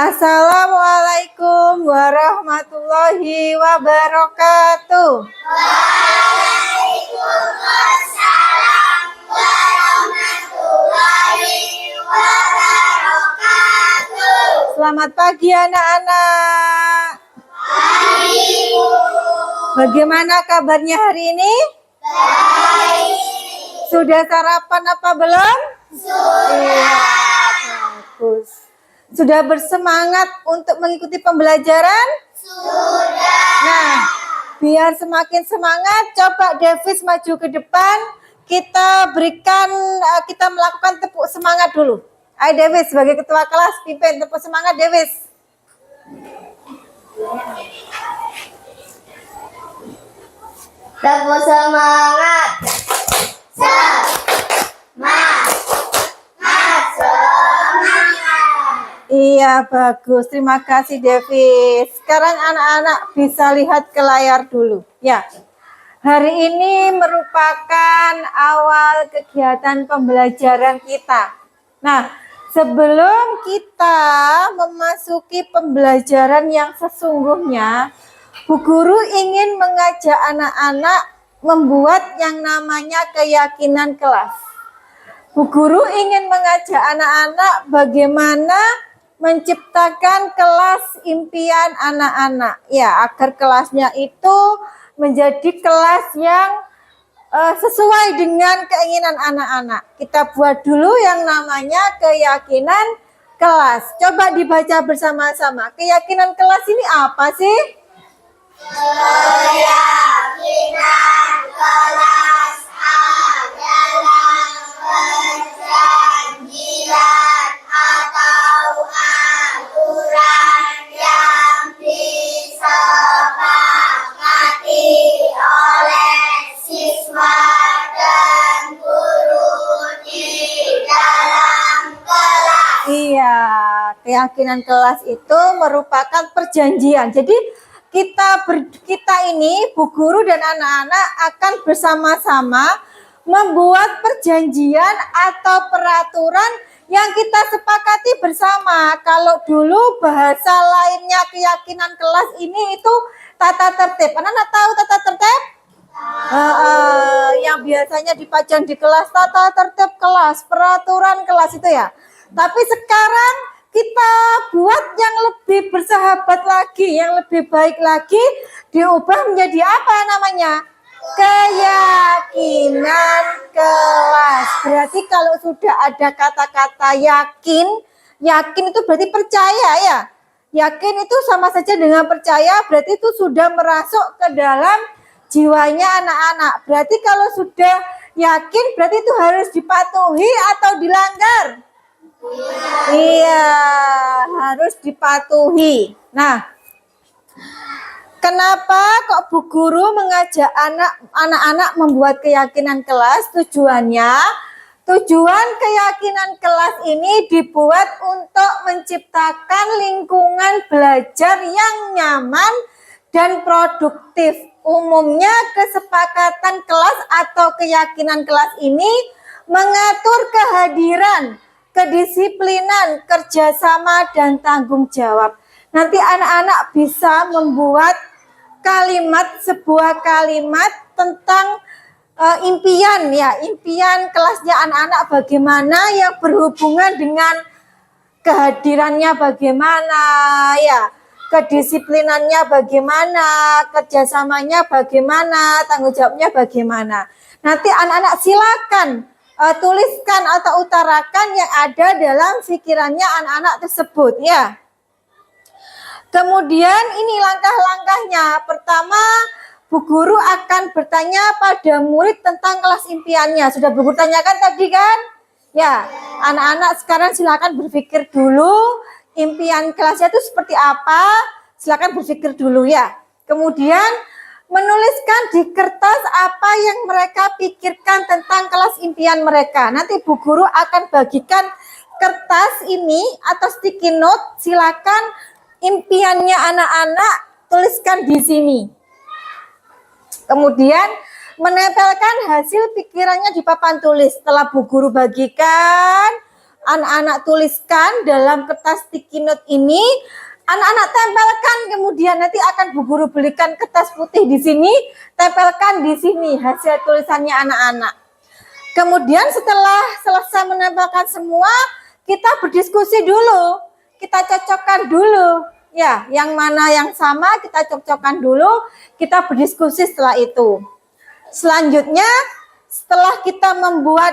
Assalamualaikum warahmatullahi wabarakatuh. Waalaikumsalam warahmatullahi wabarakatuh. Selamat pagi anak-anak. Pagi, Bu. Bagaimana kabarnya hari ini? Baik. Sudah sarapan apa belum? Sudah. Iya, bagus. Sudah bersemangat untuk mengikuti pembelajaran? Sudah. Nah, biar semakin semangat, coba Davis maju ke depan. Kita melakukan tepuk semangat dulu. Ayo Davis, sebagai ketua kelas, pimpin tepuk semangat Davis. Tepuk semangat. Iya, bagus. Terima kasih Davis. Sekarang anak-anak bisa lihat ke layar dulu. Ya. Hari ini merupakan awal kegiatan pembelajaran kita. Nah, sebelum kita memasuki pembelajaran yang sesungguhnya, Bu Guru ingin mengajak anak-anak membuat yang namanya keyakinan kelas. Bu Guru ingin mengajak anak-anak bagaimana menciptakan kelas impian anak-anak. Ya, agar kelasnya itu menjadi kelas yang sesuai dengan keinginan anak-anak. Kita buat dulu yang namanya keyakinan kelas. Coba dibaca bersama-sama. Keyakinan kelas ini apa sih? Keyakinan kelas adalah perjanjian atau aturan yang disepakati oleh siswa dan guru di dalam kelas. Iya, keyakinan kelas itu merupakan perjanjian. Jadi kita ini, Bu Guru dan anak-anak akan bersama-sama membuat perjanjian atau peraturan yang kita sepakati bersama. Kalau dulu bahasa lainnya keyakinan kelas ini itu tata tertib. Anak-anak tahu tata tertib? Yang biasanya dipajang di kelas, tata tertib kelas, peraturan kelas itu ya. Tapi sekarang kita buat yang lebih bersahabat lagi, yang lebih baik lagi, diubah menjadi apa namanya? Keyakinan kelas. Berarti kalau sudah ada kata-kata yakin, yakin itu berarti percaya ya. Yakin itu sama saja dengan percaya, berarti itu sudah merasuk ke dalam jiwanya anak-anak. Berarti kalau sudah yakin, berarti itu harus dipatuhi atau dilanggar? Iya, harus dipatuhi. Nah, kenapa kok Bu Guru mengajak anak-anak membuat keyakinan kelas? Tujuan keyakinan kelas ini dibuat untuk menciptakan lingkungan belajar yang nyaman dan produktif. Umumnya kesepakatan kelas atau keyakinan kelas ini mengatur kehadiran, kedisiplinan, kerjasama, dan tanggung jawab. Nanti anak-anak bisa membuat sebuah kalimat tentang impian ya, impian kelasnya anak-anak bagaimana yang berhubungan dengan kehadirannya bagaimana ya, kedisiplinannya bagaimana, kerjasamanya bagaimana, tanggung jawabnya bagaimana. Nanti anak-anak silakan tuliskan atau utarakan yang ada dalam pikirannya anak-anak tersebut ya. Kemudian ini langkah-langkahnya. Pertama, Bu Guru akan bertanya pada murid tentang kelas impiannya. Sudah Bu Guru tanyakan tadi kan? Ya, anak-anak sekarang silakan berpikir dulu impian kelasnya itu seperti apa. Silakan berpikir dulu ya. Kemudian menuliskan di kertas apa yang mereka pikirkan tentang kelas impian mereka. Nanti Bu Guru akan bagikan kertas ini atau sticky note. Silakan impiannya anak-anak tuliskan di sini. Kemudian menempelkan hasil pikirannya di papan tulis. Setelah Bu Guru bagikan, anak-anak tuliskan dalam kertas sticky note ini, anak-anak tempelkan, kemudian nanti akan Bu Guru belikan kertas putih di sini, tempelkan di sini hasil tulisannya anak-anak. Kemudian setelah selesai menempelkan semua, kita berdiskusi dulu, kita cocokkan dulu. Ya, yang mana yang sama kita cocokkan dulu, kita berdiskusi setelah itu. Selanjutnya, setelah kita membuat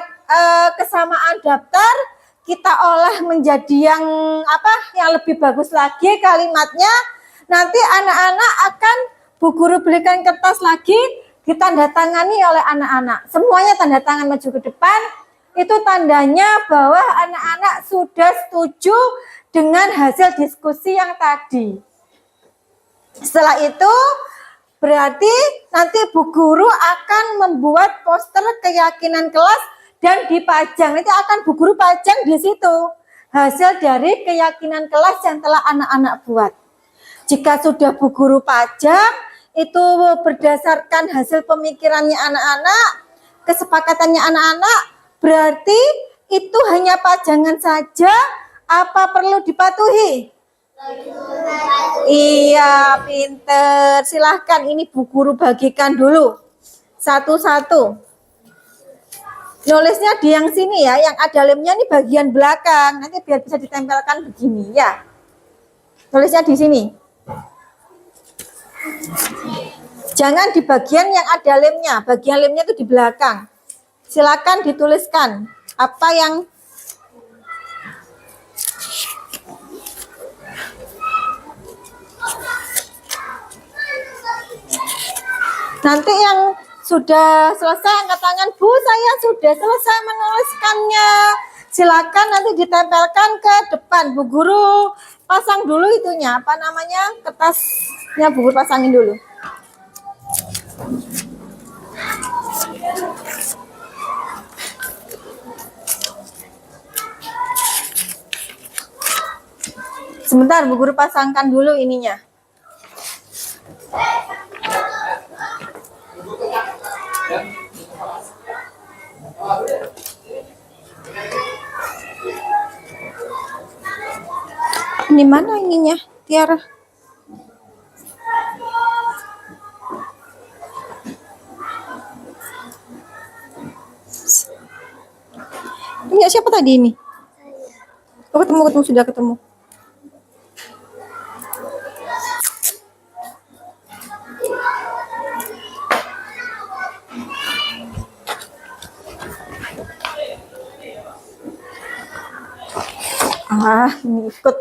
kesamaan daftar, kita olah menjadi yang lebih bagus lagi kalimatnya. Nanti anak-anak akan Bu Guru belikan kertas lagi, ditandatangani oleh anak-anak. Semuanya tanda tangan maju ke depan. Itu tandanya bahwa anak-anak sudah setuju dengan hasil diskusi yang tadi. Setelah itu berarti nanti Bu Guru akan membuat poster keyakinan kelas dan dipajang. Nanti akan Bu Guru pajang di situ hasil dari keyakinan kelas yang telah anak-anak buat. Jika sudah Bu Guru pajang, itu berdasarkan hasil pemikirannya anak-anak, kesepakatannya anak-anak, berarti itu hanya pajangan saja. Apa perlu dipatuhi? Iya, pinter. Silahkan ini Bu Guru bagikan dulu satu-satu. Nulisnya di yang sini ya, yang ada lemnya ini bagian belakang. Nanti biar bisa ditempelkan begini ya. Nulisnya di sini. Jangan di bagian yang ada lemnya. Bagian lemnya itu di belakang. Silakan dituliskan apa yang nanti yang sudah selesai angkat tangan, Bu, saya sudah selesai menuliskannya. Silakan nanti ditempelkan ke depan. Bu Guru pasang dulu itunya, apa namanya, kertasnya Bu Guru pasangin dulu. Sebentar, Bu Guru pasangkan dulu ininya. Ini mana ininya, Tiara? Ini siapa tadi ini? Oh, ketemu, sudah ketemu. Ini ikut.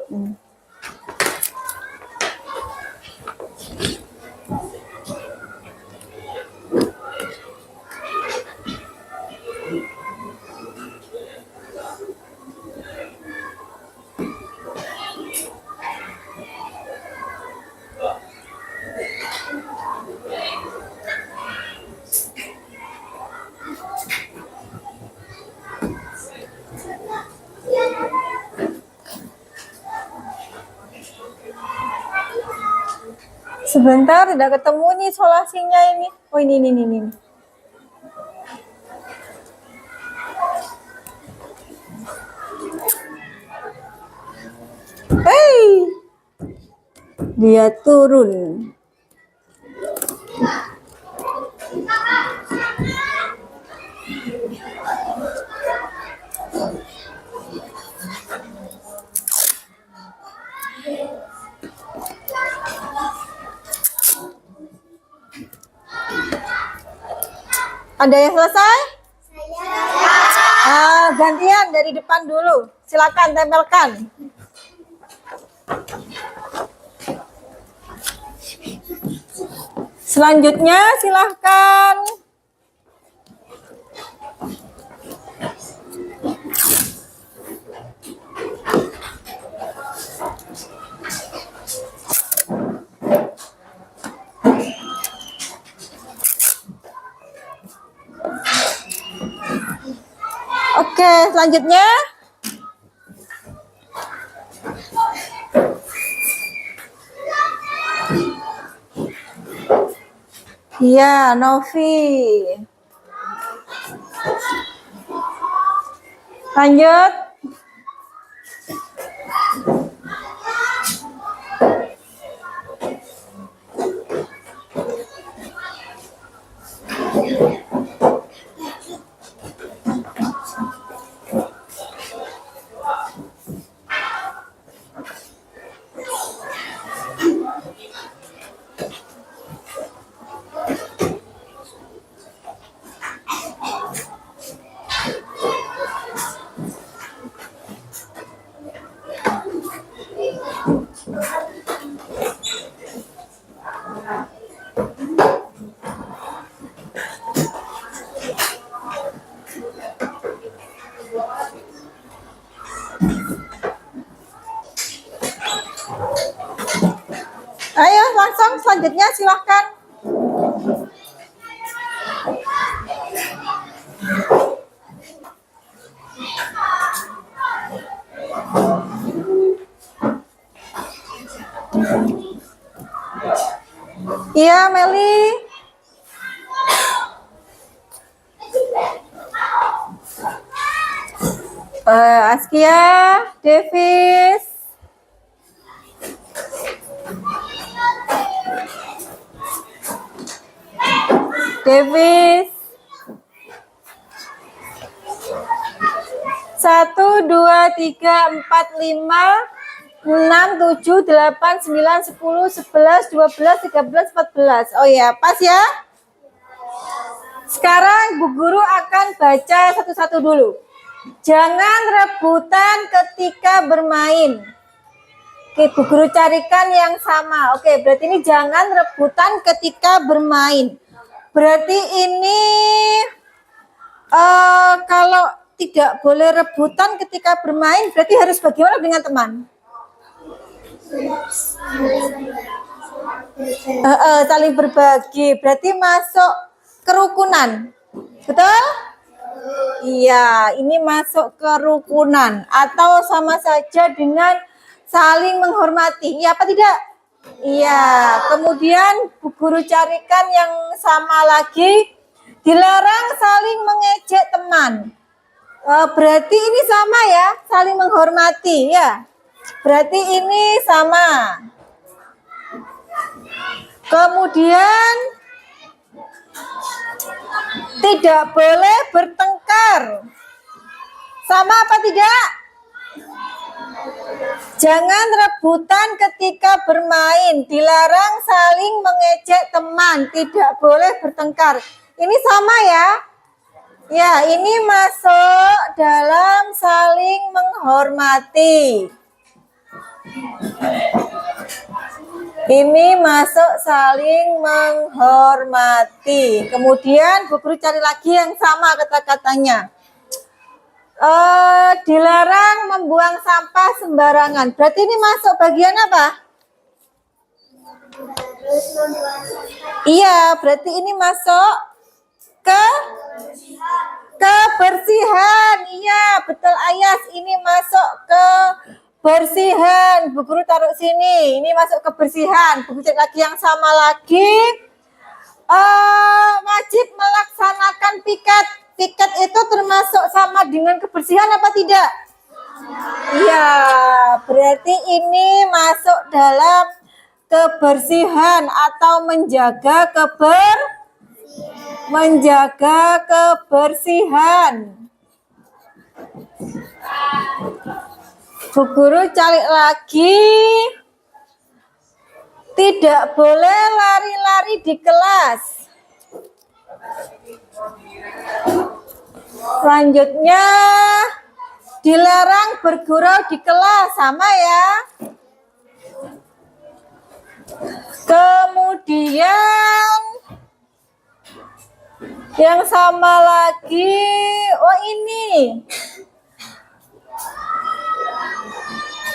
Sebentar, tidak ketemu nih solasinya ini. Oh, ini. Hey, dia turun. Ada yang selesai? Gantian dari depan dulu. Silakan tempelkan. Selanjutnya silahkan Oke, selanjutnya iya, Novi. Lanjut. selanjutnya silahkan. Iya, Meli. Askia, Davis. Davis. 1, 2, 3, 4, 5, 6, 7, 8, 9, 10, 11, 12, 13, 14. Oh ya, pas ya. Sekarang Bu Guru akan baca satu-satu dulu. Jangan rebutan ketika bermain. Oke, Bu Guru carikan yang sama. Oke, berarti ini jangan rebutan ketika bermain. Berarti ini kalau tidak boleh rebutan ketika bermain, berarti harus bagaimana dengan teman? Saling berbagi. Berarti masuk kerukunan. Betul? Iya, ini masuk kerukunan atau sama saja dengan saling menghormati. Iya apa tidak? Iya. Kemudian Bu Guru carikan yang sama lagi. Dilarang saling mengejek teman. Berarti ini sama ya, saling menghormati ya. Berarti ini sama. Kemudian tidak boleh bertengkar. Sama apa tidak? Jangan rebutan ketika bermain. Dilarang saling mengejek teman. Tidak boleh bertengkar. Ini sama ya? Ya, ini masuk dalam saling menghormati. Ini masuk saling menghormati. Kemudian Bu Guru cari lagi yang sama kata-katanya. Dilarang membuang sampah sembarangan. Berarti ini masuk bagian apa? Iya, berarti ini masuk ke kebersihan. Iya, betul Ayas. Ini masuk ke bersihan. Bu Guru taruh sini. Ini masuk kebersihan. Bu Guru cek lagi yang sama lagi. Wajib melaksanakan piket. Piket itu termasuk sama dengan kebersihan apa tidak? Iya, berarti ini masuk dalam kebersihan atau menjaga kebersihan. Bu Guru cari lagi. Tidak boleh lari-lari di kelas. Selanjutnya dilarang bergurau di kelas, sama ya. Kemudian yang sama lagi, oh ini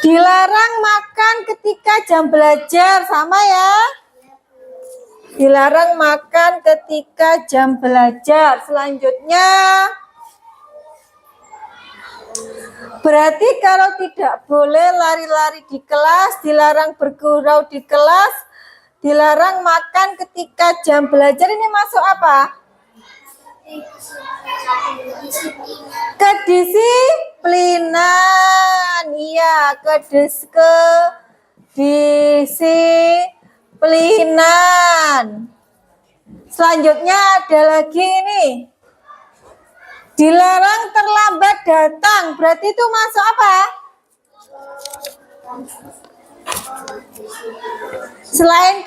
dilarang makan ketika jam belajar, sama ya. Dilarang makan ketika jam belajar. Selanjutnya, berarti kalau tidak boleh lari-lari di kelas, dilarang bergurau di kelas, dilarang makan ketika jam belajar, ini masuk apa? Kedisiplinan. Iya, kedisiplinan. Selanjutnya ada lagi ini. Dilarang terlambat datang. Berarti itu masuk apa? Selain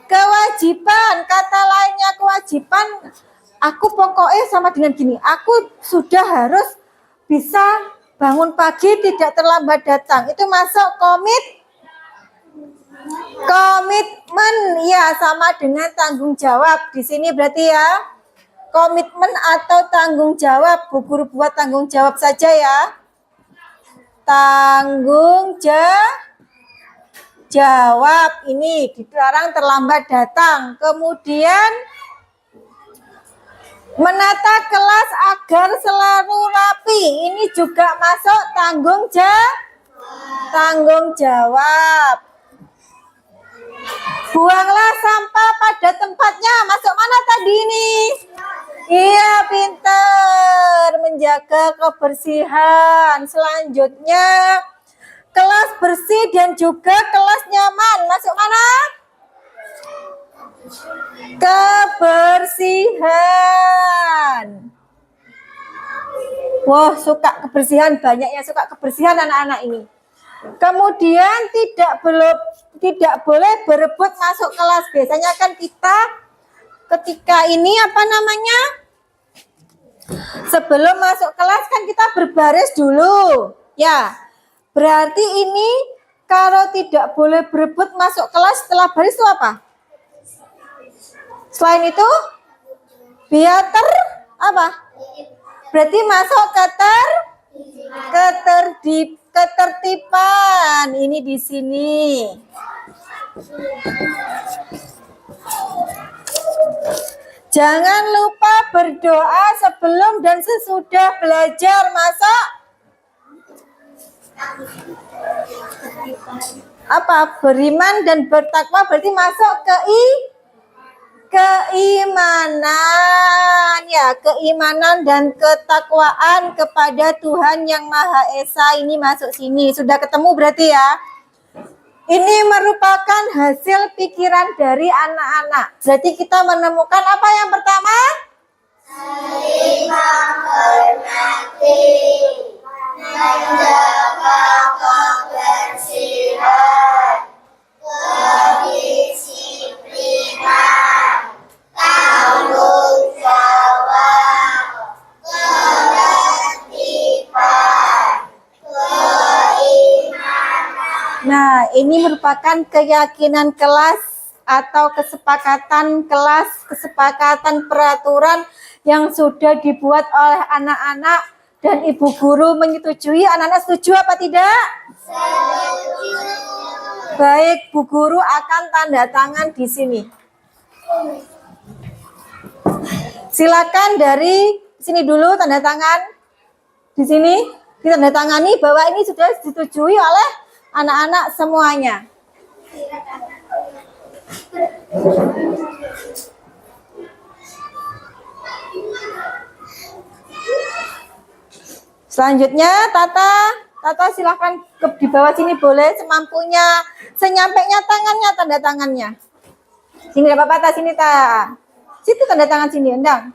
kewajiban, kata lainnya kewajiban, aku pokoknya sama dengan gini, aku sudah harus bisa bangun pagi, tidak terlambat datang. Itu masuk komitmen, ya, sama dengan tanggung jawab. Di sini berarti ya, komitmen atau tanggung jawab. Bu Guru buat tanggung jawab saja ya. Tanggung jawab. Ini dilarang terlambat datang. Kemudian menata kelas agar selalu rapi. Ini juga masuk tanggung jawab. Buanglah sampah pada tempatnya. Masuk mana tadi ini? Iya, pintar. Menjaga kebersihan. Selanjutnya, kelas bersih dan juga kelas nyaman. Masuk mana? Kebersihan. Wah, suka kebersihan. Banyak yang suka kebersihan anak-anak ini. Kemudian tidak boleh berebut masuk kelas. Biasanya kan kita ketika ini sebelum masuk kelas kan kita berbaris dulu. Ya, berarti ini kalau tidak boleh berebut masuk kelas setelah baris itu apa? Selain itu, biar berarti masuk ketertiban. Ini di sini. Jangan lupa berdoa sebelum dan sesudah belajar. Masuk beriman dan bertakwa berarti masuk keimanan, ya, keimanan dan ketakwaan kepada Tuhan yang Maha Esa. Ini masuk sini. Sudah ketemu berarti ya. Ini merupakan hasil pikiran dari anak-anak. Berarti kita menemukan apa yang pertama? Saling menghormati, menjaga kebersihan, kedisiplinan, tanggung jawab, ketertiban, keimanan. Nah, ini merupakan keyakinan kelas atau kesepakatan kelas, kesepakatan peraturan yang sudah dibuat oleh anak-anak dan ibu guru menyetujui. Anak-anak setuju apa tidak? Setuju. Baik, Bu Guru akan tanda tangan di sini. Silakan dari sini dulu tanda tangan. Di sini ditanda tangani bahwa ini sudah disetujui oleh anak-anak semuanya. Selanjutnya, Tata silakan di bawah sini boleh semampunya, senyampainya tangannya, tanda tangannya. Sini tidak apa-apa, Ta, sini Ta. Situ tanda tangan sini, Endang.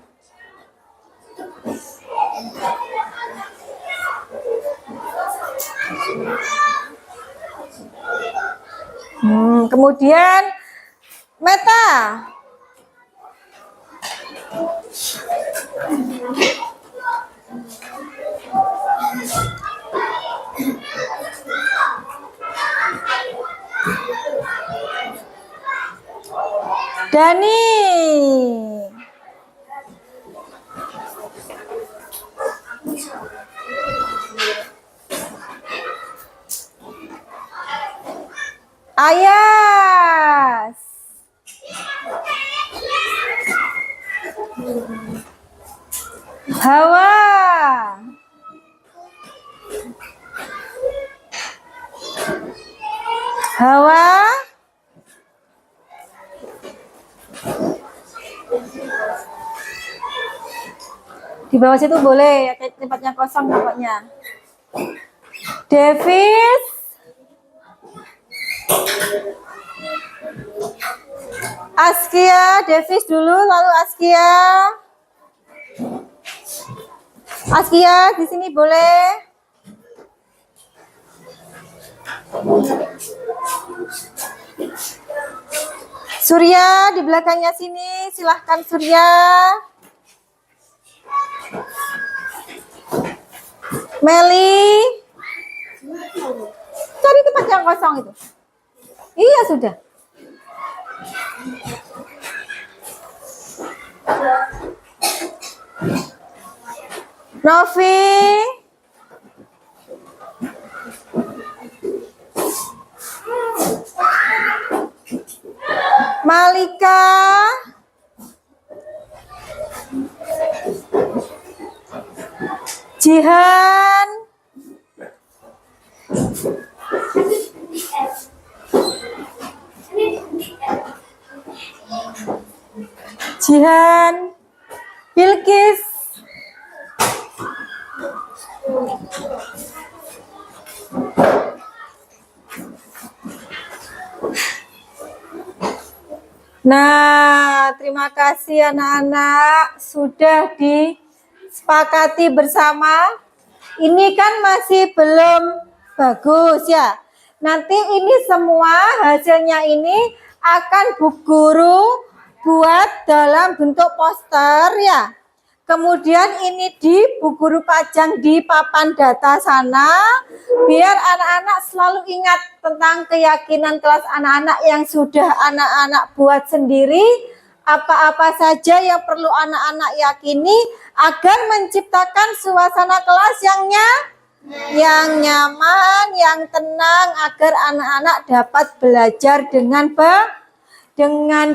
Kemudian Meta. Dani. Ayas. Hawa. Hawa. Di bawah situ boleh, ya, tempatnya kosong pokoknya. Davis. Askia, Davis dulu, lalu Askia. Askia, di sini boleh. Surya, di belakangnya sini, silahkan Surya. Meli. Cari tempat yang kosong itu. Iya, sudah. Novi. Malika, Jihan, Bilkis, Nah, terima kasih anak-anak sudah disepakati bersama. Ini kan masih belum bagus ya. Nanti ini semua hasilnya ini akan Bu Guru buat dalam bentuk poster ya. Kemudian ini Bu Guru pajang di papan data sana, biar anak-anak selalu ingat tentang keyakinan kelas anak-anak yang sudah anak-anak buat sendiri, apa-apa saja yang perlu anak-anak yakini agar menciptakan suasana kelas yang nyaman, yang tenang, agar anak-anak dapat belajar dengan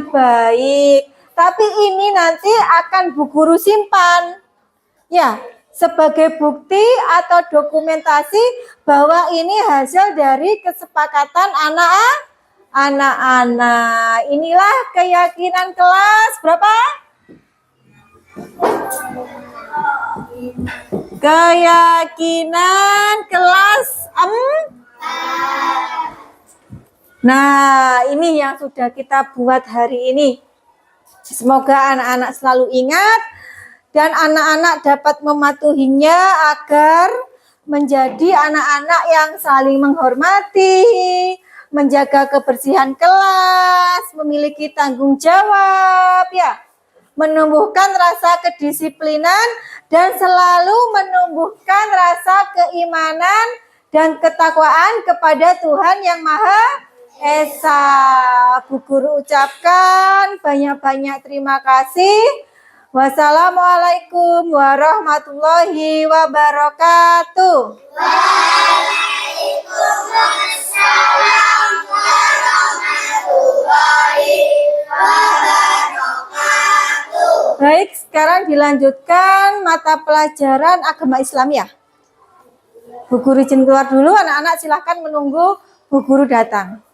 baik. Tapi ini nanti akan Bu Guru simpan ya sebagai bukti atau dokumentasi bahwa ini hasil dari kesepakatan anak-anak. Inilah keyakinan kelas berapa? Keyakinan kelas 4. Nah, ini yang sudah kita buat hari ini. Semoga anak-anak selalu ingat dan anak-anak dapat mematuhinya agar menjadi anak-anak yang saling menghormati, menjaga kebersihan kelas, memiliki tanggung jawab ya, menumbuhkan rasa kedisiplinan dan selalu menumbuhkan rasa keimanan dan ketakwaan kepada Tuhan Yang Maha Esa. Bu Guru ucapkan banyak-banyak terima kasih. Wassalamualaikum warahmatullahi wabarakatuh. Waalaikumsalam warahmatullahi wabarakatuh. Baik, sekarang dilanjutkan mata pelajaran agama Islam ya. Bu Guru izin keluar dulu, anak-anak silahkan menunggu Bu Guru datang.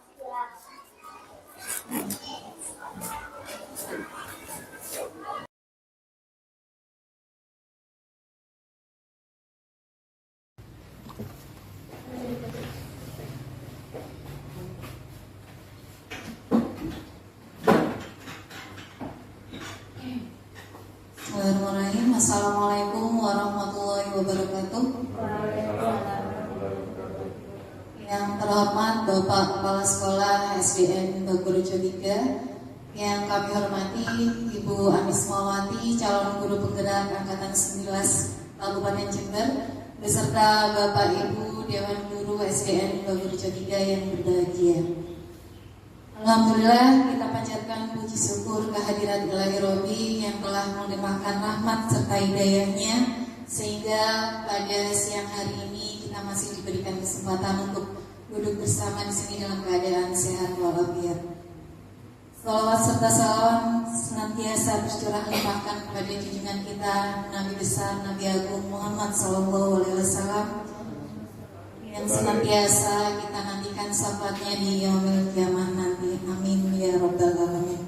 Bismillahirrahmanirrahim. Assalamualaikum warahmatullahi wabarakatuh. Yang terhormat Bapak Kepala Sekolah SDN Bagurejo 3, yang kami hormati Ibu Anismawati, calon guru penggerak angkatan 19 Kabupaten Jember, beserta Bapak Ibu Dewan Guru SDN Bagurejo 3 yang berbahagia. Alhamdulillah, kita panjatkan puji syukur kehadirat Ilahi Robbi yang telah melimpahkan rahmat serta hidayahnya, sehingga pada siang hari ini kita masih diberikan kesempatan untuk duduk bersama di sini dalam keadaan sehat walafiat. Salawat serta salam senantiasa tercurah limpahkan kepada junjungan kita Nabi besar Nabi Agung Muhammad SAW, yang senantiasa kita nantikan syafaatnya di yaumil kiamah nanti. Amin ya rabbal alamin.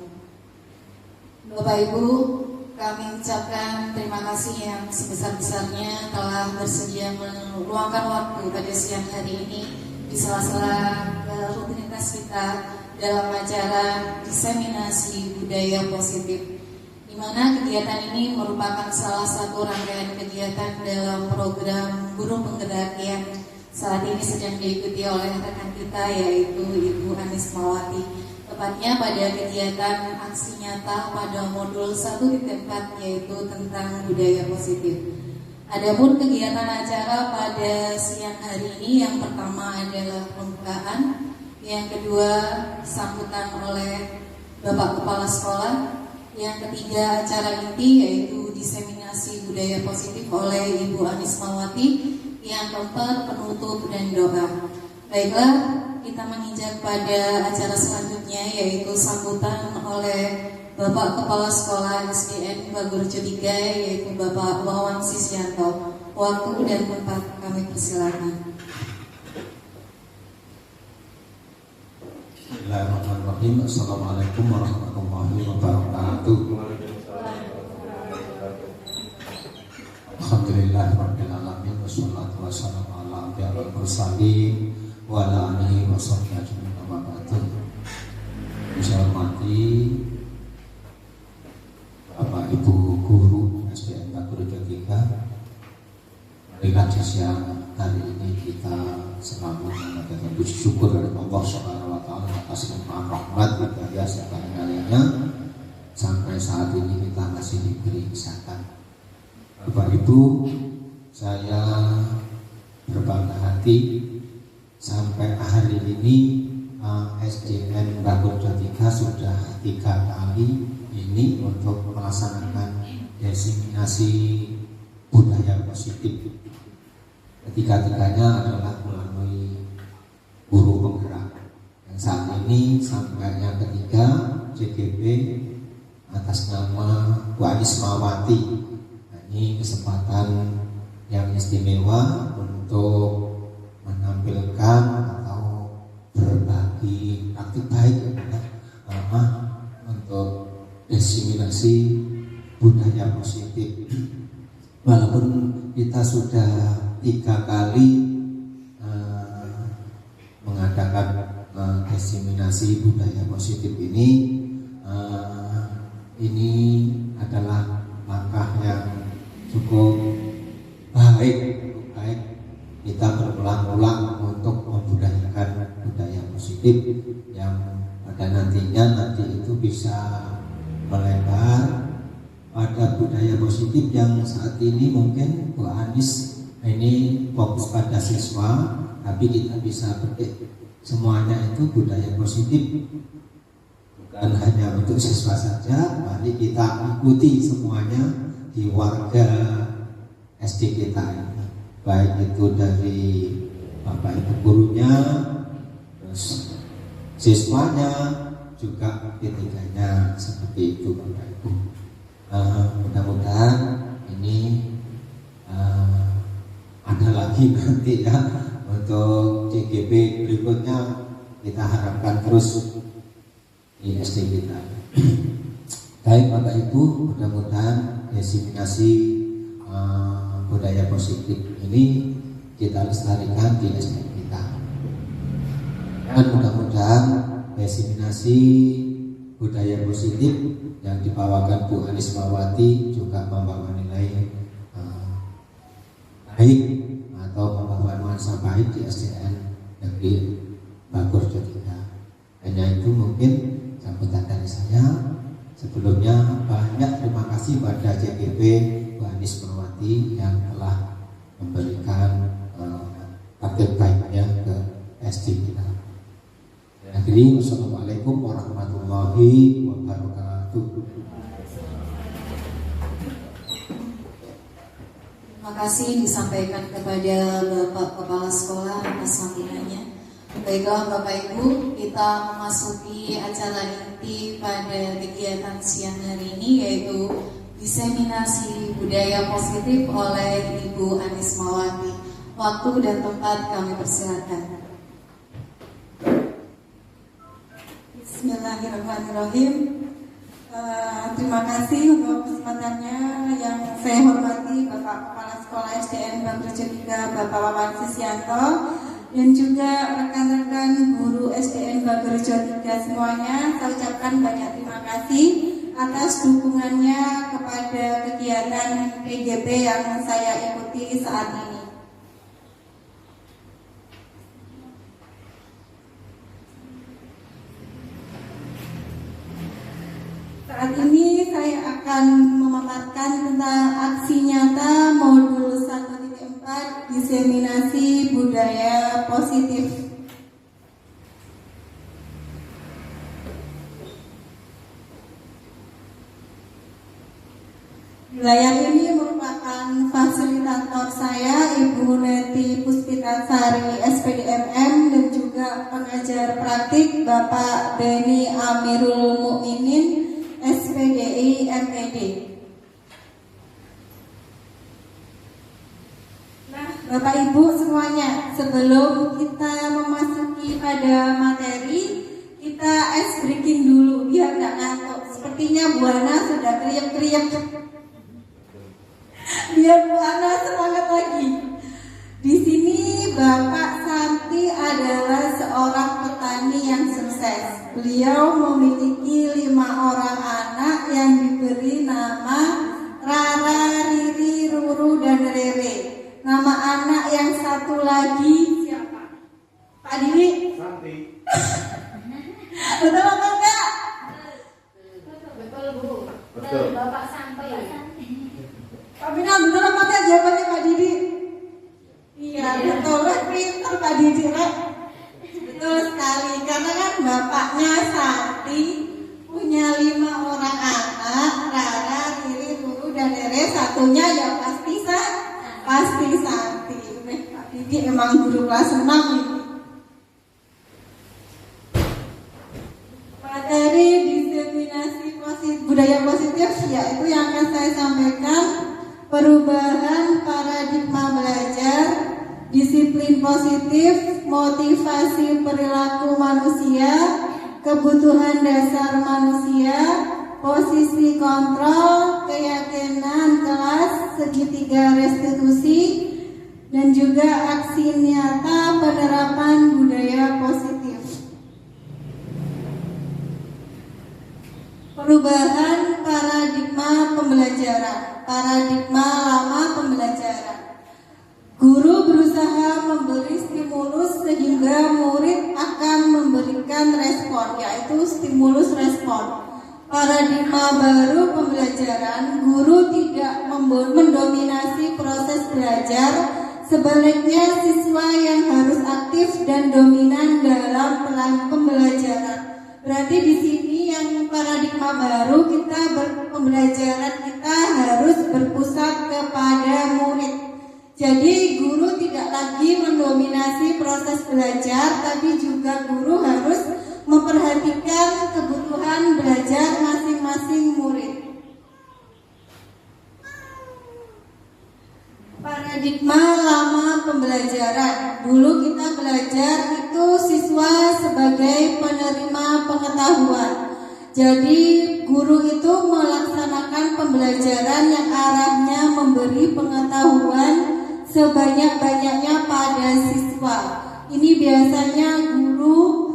Bapak Ibu, kami ucapkan terima kasih yang sebesar-besarnya telah bersedia meluangkan waktu pada siang hari ini di sela-sela rutinitas kita dalam acara diseminasi budaya positif, di mana kegiatan ini merupakan salah satu rangkaian kegiatan dalam program guru penggerak yang saat ini sedang diikuti oleh rekan kita, yaitu Ibu Anismawati, tepatnya pada kegiatan aksi nyata pada modul 1.4, yaitu tentang budaya positif. Adapun kegiatan acara pada siang hari ini, yang pertama adalah pembukaan, yang kedua sambutan oleh Bapak Kepala Sekolah, yang ketiga acara inti yaitu diseminasi budaya positif oleh Ibu Anismawati, yang keempat penutup dan doa. Baiklah, kita menginjak pada acara selanjutnya, yaitu sambutan oleh Bapak Kepala Sekolah SDN Bagorjo 3, yaitu Bapak Wawan Sisyanto. Waktu dan tempat kami persilakan. Bismillahirrahmanirrahim. Assalamualaikum warahmatullahi wabarakatuh. Alhamdulillahirabbil alamin wassalatu wassalamu ala anbiya'il mursalin wa ala alihi washabbihi ajmain amma ba'du. Saya hormati Bapak Ibu guru SDN Bagorjo 3. Marilah siang hari ini kita selalu mengatakan puji syukur dari Allah Subhanahu wa taala atas limpahan rahmat hidayah serta karunia-Nya sampai saat ini kita masih diberi kesehatan. Bapak Ibu, saya berbangga hati sampai hari ini SDN Bagorjo 3 sudah 3 kali ini untuk melaksanakan desiminasi budaya positif. Ketiga-tiganya adalah melalui guru penggerak. Yang saat ini sampai yang ketiga CGP atas nama Bu Anismawati. Nah, ini kesempatan yang istimewa untuk menampilkan atau berbagi praktik baik untuk desiminasi budaya positif. Walaupun kita sudah 3 kali mengadakan desiminasi budaya positif ini adalah langkah yang cukup baik kita berulang-ulang untuk membudayakan budaya positif yang pada nantinya itu bisa melebar pada budaya positif yang saat ini mungkin Bu Anis ini fokus pada siswa, tapi kita bisa petik semuanya itu budaya positif, bukan hanya untuk siswa saja. Mari kita ikuti semuanya di warga SD kita ini, baik itu dari Bapak Ibu gurunya, terus siswanya, juga ketiganya, seperti itu Bapak Ibu. Mudah-mudahan ini ada lagi nanti ya untuk CGP berikutnya, kita harapkan terus di SD kita. Baik Bapak Ibu, mudah-mudahan desiminasi budaya positif ini kita lestarikan di SD kita, dan mudah-mudahan desiminasi budaya positif yang dibawakan Bu Anismawati juga membawa nilai baik atau membawa nuansa baik di SDN Negeri Bagorjo 3. Hanya itu mungkin sambutan dari saya. Sebelumnya banyak terima kasih pada CGP Bu Anismawati yang telah memberikan praktik baiknya ke SD kita. Akhirnya, wassalamualaikum warahmatullahi wabarakatuh. Terima kasih disampaikan kepada Bapak Kepala Sekolah atas sambutannya. Baiklah Bapak Ibu, kita memasuki acara inti pada kegiatan siang hari ini, yaitu diseminasi budaya positif oleh Ibu Anismawati. Waktu dan tempat kami persilakan. Bismillahirrahmanirrahim. Terima kasih untuk kesempatannya. Yang saya hormati Bapak Kepala Sekolah SDN Bagorjo 3 Bapak Wawan Sisyanto, dan juga rekan-rekan guru SDN Bagorjo 3 semuanya. Saya ucapkan banyak terima kasih atas dukungannya kepada kegiatan PGP yang saya ikuti saat ini. Saat ini saya akan memaparkan tentang aksi nyata modul 1.4 diseminasi budaya positif. Wilayah ini merupakan fasilitator saya, Ibu Neti Puspitasari SPDMM, dan juga pengajar praktik Bapak Beni Amirul Mukminin SPDI MED. Nah, Bapak Ibu semuanya, sebelum kita memasuki pada materi, kita ice breaking dulu biar nggak ngantuk. Sepertinya Bu Ana sudah kriep-kriep. Biar Bu Ana semangat lagi. Di sini Bapak Santi adalah seorang petani yang sukses. Beliau memiliki 5 orang anak yang diberi nama Rara, Riri, Ruru, dan Rere. Nama anak yang satu lagi siapa? Pak Didi? Santi. Betul apa enggak? Betul Bu. Betul. Bapak Santi. Pak Bina, betul apa enggak jawabannya Pak Didi? Iya, betul. Pintar Pak Didi, Rek. Betul sekali. Karena kan bapaknya Santi punya 5 orang anak, Rara, Riri, Ruru, dan Rere. Satunya ya pasti Santi. Pak Didi memang guru kelas 6 ini. Materi diseminasi budaya positif yaitu yang akan saya sampaikan, perubahan paradigma belajar, disiplin positif, motivasi perilaku manusia, kebutuhan dasar manusia, posisi kontrol, keyakinan kelas, segitiga restitusi, dan juga aksi nyata penerapan budaya positif. Perubahan paradigma pembelajaran, paradigma lama pembelajaran. Guru berusaha memberi stimulus sehingga murid akan memberikan respon, yaitu stimulus respon. Paradigma baru pembelajaran, guru tidak mendominasi proses belajar, sebaliknya siswa yang harus aktif dan dominan dalam pembelajaran. Berarti di sini yang paradigma baru, pembelajaran kita harus berpusat kepada murid. Jadi guru tidak lagi mendominasi proses belajar, tapi juga guru harus memperhatikan kebutuhan belajar masing-masing murid. Paradigma lama pembelajaran. Dulu kita belajar itu siswa sebagai penerima pengetahuan. Jadi guru itu melaksanakan pembelajaran yang arahnya memberi pengetahuan sebanyak-banyaknya pada siswa. Ini biasanya guru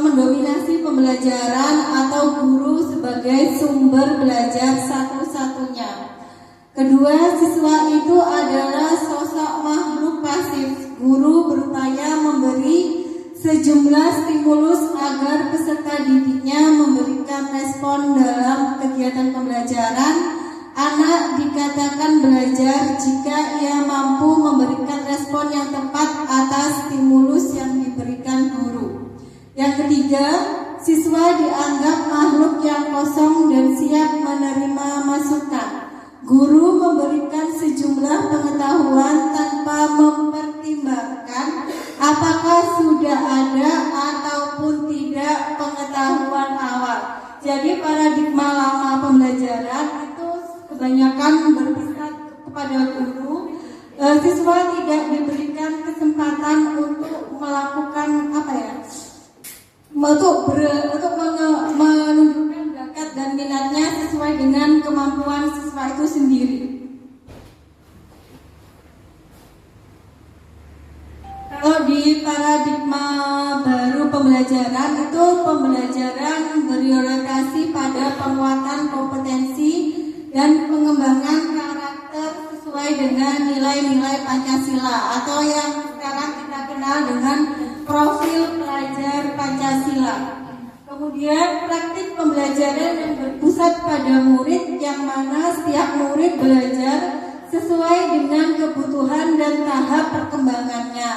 mendominasi pembelajaran atau guru sebagai sumber belajar satu-satunya. Kedua, siswa itu adalah sosok makhluk pasif. Guru berupaya memberi sejumlah stimulus agar peserta didiknya memberikan respon dalam kegiatan pembelajaran. Anak dikatakan belajar jika ia mampu memberikan respon yang tepat atas stimulus yang diberikan guru. Yang ketiga, siswa dianggap makhluk yang kosong dan siap menerima masukan. Guru memberikan sejumlah pengetahuan tanpa mempertimbangkan apakah sudah ada ataupun tidak pengetahuan awal. Jadi paradigma lama pembelajaran itu kebanyakan berpusat kepada guru. Siswa tidak diberikan kesempatan untuk melakukan untuk menunjukkan bakat dan minatnya sesuai dengan kemampuan siswa itu sendiri. Kalau di paradigma baru pembelajaran itu pembelajaran berorientasi pada penguatan kompetensi dan pengembangan karakter sesuai dengan nilai-nilai Pancasila atau yang sekarang kita kenal dengan profil pelajar Pancasila. Kemudian praktik pembelajaran yang berpusat pada murid, yang mana setiap murid belajar sesuai dengan kebutuhan dan tahap perkembangannya.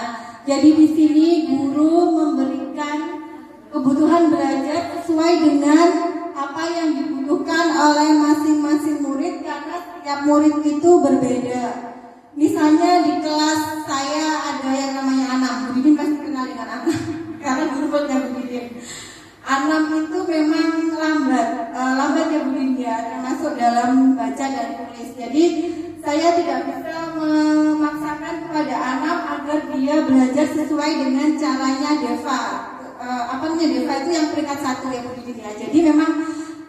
Jadi di sini guru memberikan kebutuhan belajar sesuai dengan apa yang dibutuhkan oleh masing-masing murid, karena setiap berbeda. Misalnya di kelas saya ada yang namanya Anam, Bu Didin pasti kenal dengan Anam karena gurunya Bu Didin. Anam itu memang lambat ya Bu Didin ya, termasuk dalam baca dan tulis. Jadi saya tidak bisa memaksakan kepada Anam agar dia belajar sesuai dengan caranya Deva. Deva itu yang peringkat 1 ya Bu Didin ya. Jadi memang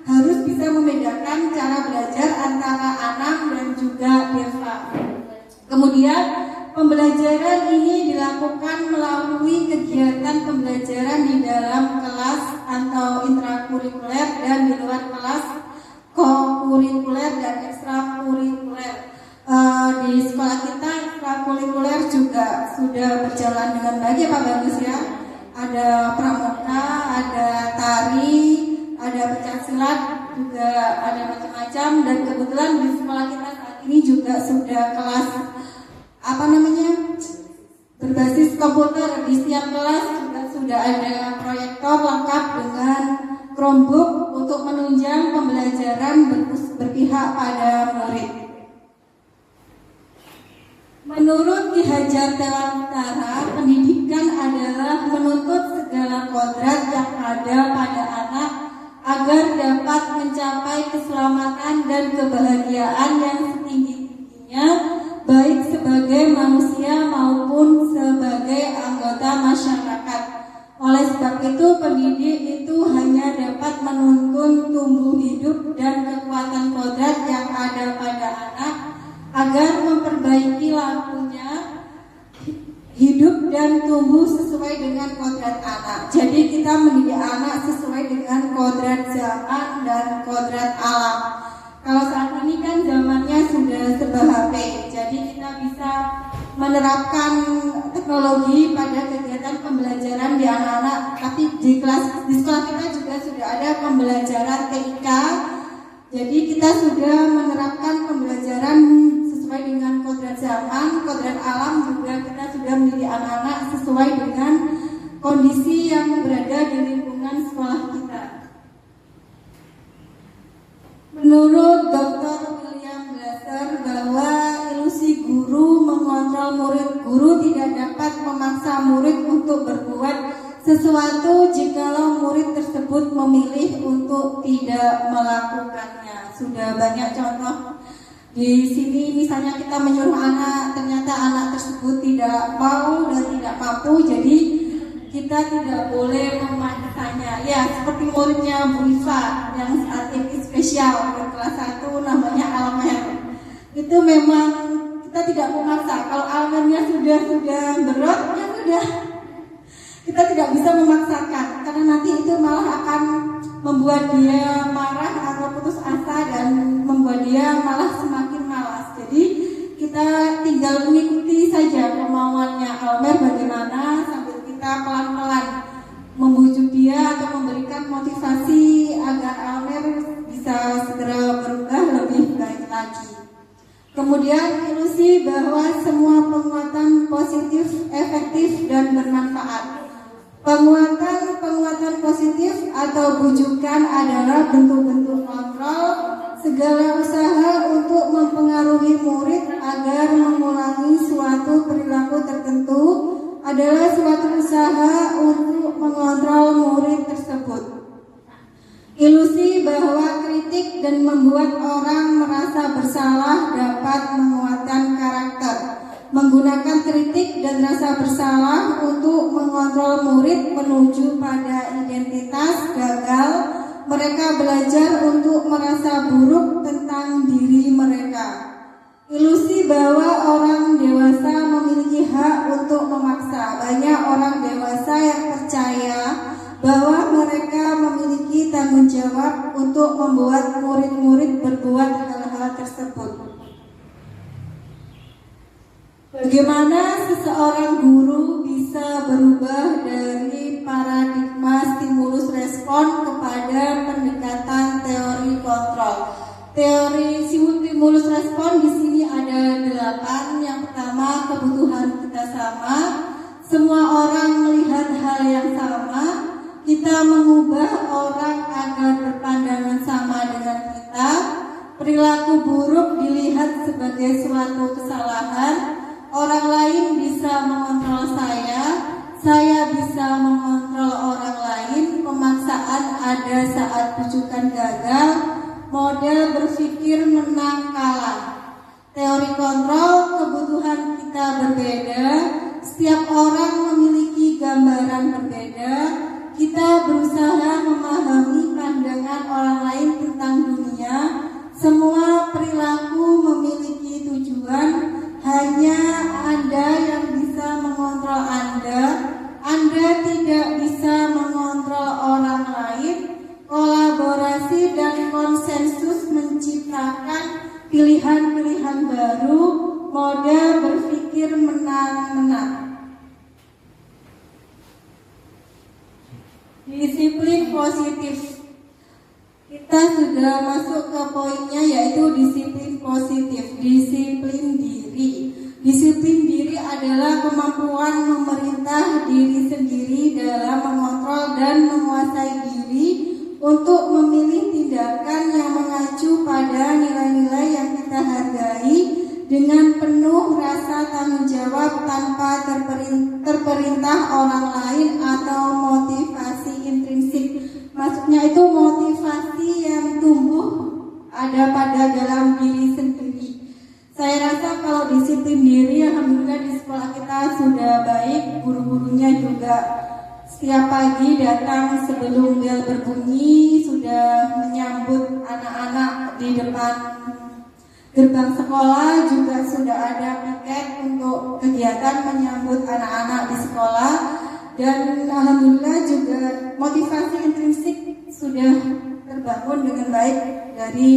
harus bisa membedakan cara belajar antara Anam dan juga Deva. Kemudian pembelajaran ini dilakukan melalui kegiatan pembelajaran di dalam kelas atau intrakurikuler dan di luar kelas kokurikuler dan ekstrakurikuler. Di sekolah kita ekstrakurikuler juga sudah berjalan dengan baik ya Pak Bagus ya. Ada pramuka, ada tari, ada pencaksilat, juga ada macam-macam, dan kebetulan di sekolah kita saat ini juga sudah kelas berbasis komputer. Di setiap kelas juga sudah ada proyektor lengkap dengan Chromebook untuk menunjang pembelajaran berpihak pada murid. Menurut Ki Hajar Dewantara, pendidikan adalah menuntut segala kodrat yang ada pada anak agar dapat mencapai keselamatan dan kebahagiaan yang setinggi-tingginya, baik sebagai manusia maupun sebagai anggota masyarakat. Oleh sebab itu, pendidik itu hanya dapat menuntun tumbuh hidup dan kekuatan kodrat yang ada pada anak agar memperbaiki lakunya hidup dan tumbuh sesuai dengan kodrat anak. Jadi kita mendidik anak sesuai dengan kodrat zaman dan kodrat alam. Kalau saat ini kan zamannya sudah serba HP, jadi kita bisa menerapkan teknologi pada kegiatan pembelajaran di anak-anak. Tapi di sekolah kita juga sudah ada pembelajaran TIK. Jadi kita sudah menerapkan pembelajaran sesuai dengan kodrat zaman, kodrat alam, juga kita sudah mendidik anak-anak sesuai dengan kondisi yang berada di lingkungan sekolah kita. Menurut Dr. William Glasser bahwa ilusi guru mengontrol murid, guru tidak dapat memaksa murid untuk berbuat sesuatu jikalau murid tersebut memilih untuk tidak melakukannya. Sudah banyak contoh di sini, misalnya kita menyuruh anak, ternyata anak tersebut tidak mau dan tidak mampu, jadi kita tidak boleh memaksanya. Ya, seperti muridnya Bu Iva yang saat ini spesial kelas 1 namanya Almer. Itu memang kita tidak memaksa. Kalau Almernya sudah berat, ya sudah. Kita tidak bisa memaksakan karena nanti itu malah akan membuat dia marah atau putus asa dan membuat dia malah semakin malas. Jadi kita tinggal mengikuti saja kemauannya Almer bagaimana, sambil kita pelan-pelan membujuk dia atau memberikan motivasi agar Almer bisa segera berubah lebih baik lagi. Kemudian ilusi bahwa semua penguatan positif, efektif dan bermanfaat. Penguatan positif atau bujukan adalah bentuk-bentuk kontrol segala usaha untuk mempengaruhi murid agar mengulangi suatu perilaku tertentu adalah suatu usaha untuk mengontrol murid tersebut. Ilusi bahwa kritik dan membuat orang merasa bersalah dapat menguatkan karakter. Menggunakan kritik dan rasa bersalah untuk mengontrol murid menuju pada identitas gagal, mereka belajar untuk merasa buruk tentang diri mereka. Ilusi bahwa orang dewasa memiliki hak untuk memaksa. Banyak orang dewasa yang percaya bahwa mereka memiliki tanggung jawab untuk membuat murid-murid berbuat hal-hal tersebut. Bagaimana seseorang guru bisa berubah dari paradigma stimulus respon kepada pendekatan teori kontrol? Teori stimulus respon di sini ada 8. Yang pertama, kebutuhan kita sama. Semua orang melihat hal yang sama. Kita mengubah orang agar berpandangan sama dengan kita. perilaku buruk dilihat sebagai suatu kesalahan. Orang lain bisa mengontrol saya bisa mengontrol orang lain. Pemaksaan ada saat tujukan gagal, model berpikir menang kalah. Teori kontrol, kebutuhan kita berbeda, setiap orang memiliki gambaran berbeda. Kita berusaha memahami pandangan orang lain tentang dunia. Semua perilaku memiliki tujuan. Hanya Anda yang bisa mengontrol Anda. Anda tidak bisa mengontrol orang lain. Kolaborasi dan konsensus menciptakan pilihan-pilihan baru, model berpikir menang-menang. Disiplin positif. Kita sudah masuk ke poinnya, yaitu disiplin positif. Disiplin diri. Disiplin diri adalah kemampuan memerintah diri sendiri dalam mengontrol dan menguasai diri untuk memilih tindakan yang mengacu pada nilai-nilai yang kita hargai dengan penuh rasa tanggung jawab tanpa terperintah orang lain atau motivasi intrinsik. Maksudnya itu motivasi yang tumbuh ada pada dalam diri sendiri. Saya rasa kalau disiplin diri, alhamdulillah di sekolah kita sudah baik, guru-gurunya juga setiap pagi datang sebelum bel berbunyi, sudah menyambut anak-anak di depan gerbang sekolah, juga sudah ada piket untuk kegiatan menyambut anak-anak di sekolah. Dan alhamdulillah juga motivasi intrinsik sudah terbangun dengan baik dari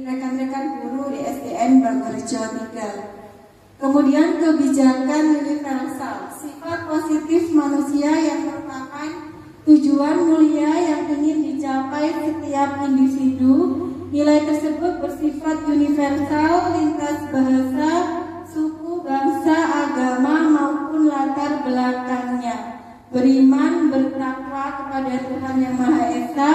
rekan-rekan guru di SDN Bangorjo 3. Kemudian kebijakan universal, sifat positif manusia yang merupakan tujuan mulia yang ingin dicapai setiap individu. Nilai tersebut bersifat universal lintas bahasa, suku, bangsa, agama maupun latar belakangnya. Beriman, bertakwa kepada Tuhan Yang Maha Esa,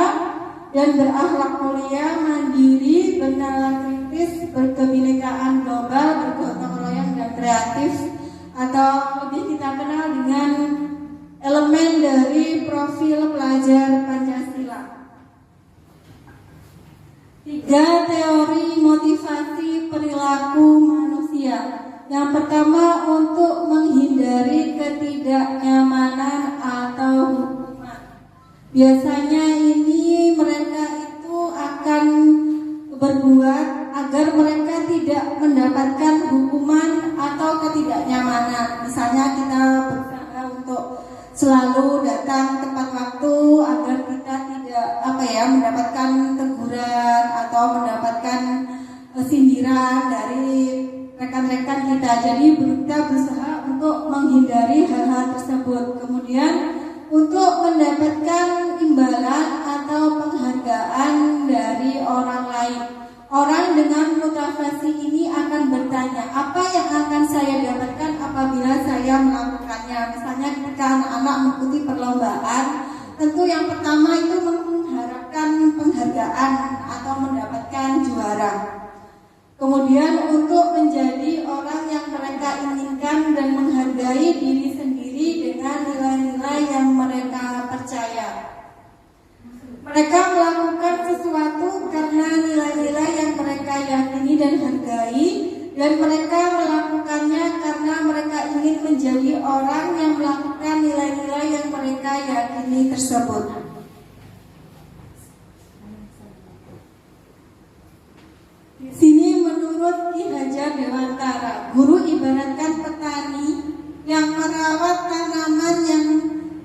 dan berakhlak mulia, mandiri, bernalar kritis, berkebinekaan global, bergotong royong dan kreatif, atau lebih kita kenal dengan elemen dari profil pelajar Pancasila. 3 teori motivasi perilaku manusia. Yang pertama, untuk menghindari ketidaknyamanan atau hukuman. Biasanya ini mereka itu akan berbuat agar mereka tidak mendapatkan hukuman atau ketidaknyamanan. Misalnya kita berusaha untuk selalu datang tepat waktu agar kita tidak mendapatkan teguran atau mendapatkan sindiran dari rekan-rekan kita. Jadi kita berusaha untuk menghindari hal-hal tersebut. Kemudian untuk mendapatkan imbalan atau penghargaan dari orang lain. Orang dengan motivasi ini akan bertanya, apa yang akan saya dapatkan apabila saya melakukannya? Misalnya ketika anak-anak mengikuti perlombaan, tentu yang pertama itu mengharapkan penghargaan atau mendapatkan juara. Kemudian untuk menjadi orang yang mereka inginkan dan menghargai diri sendiri dengan nilai-nilai yang mereka percaya. Mereka melakukan sesuatu karena nilai-nilai yang mereka yakini dan hargai, dan mereka melakukannya karena mereka ingin menjadi orang yang melakukan nilai-nilai yang mereka yakini tersebut. Di sini menurut Ki Hajar Dewantara, guru ibaratkan petani yang merawat tanaman yang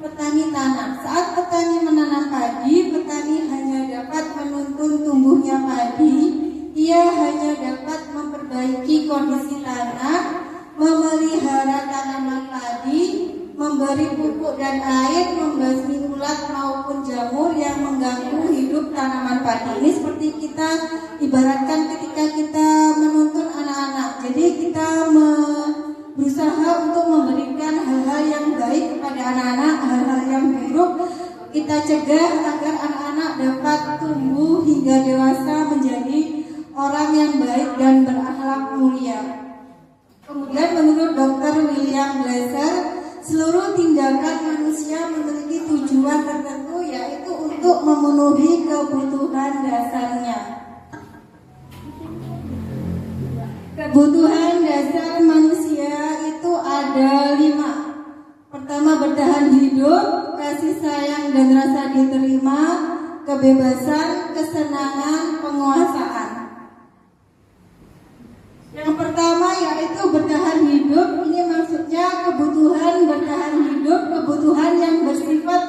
petani tanam. Saat petani menanam padi, petani hanya dapat menuntun tumbuhnya padi. Ia hanya dapat memperbaiki kondisi tanah, memelihara tanaman padi, memberi pupuk dan air, membasmi ulat maupun jamur yang mengganggu hidup tanaman padi. Ini seperti kita ibaratkan ketika kita menuntun anak-anak. Jadi kita berusaha untuk memberikan hal-hal yang baik kepada anak-anak, hal-hal yang buruk kita cegah agar anak-anak dapat tumbuh hingga dewasa menjadi orang yang baik dan berakhlak mulia. Kemudian menurut Dr. William Blaser, seluruh tindakan manusia memiliki tujuan tertentu, yaitu untuk memenuhi kebutuhan dasarnya. Kebutuhan dasar manusia itu ada 5. Pertama, bertahan hidup, kasih sayang dan rasa diterima, kebebasan, kesenangan, penguasaan. Yang pertama yaitu bertahan hidup. Ini maksudnya kebutuhan bertahan hidup, kebutuhan yang bersifat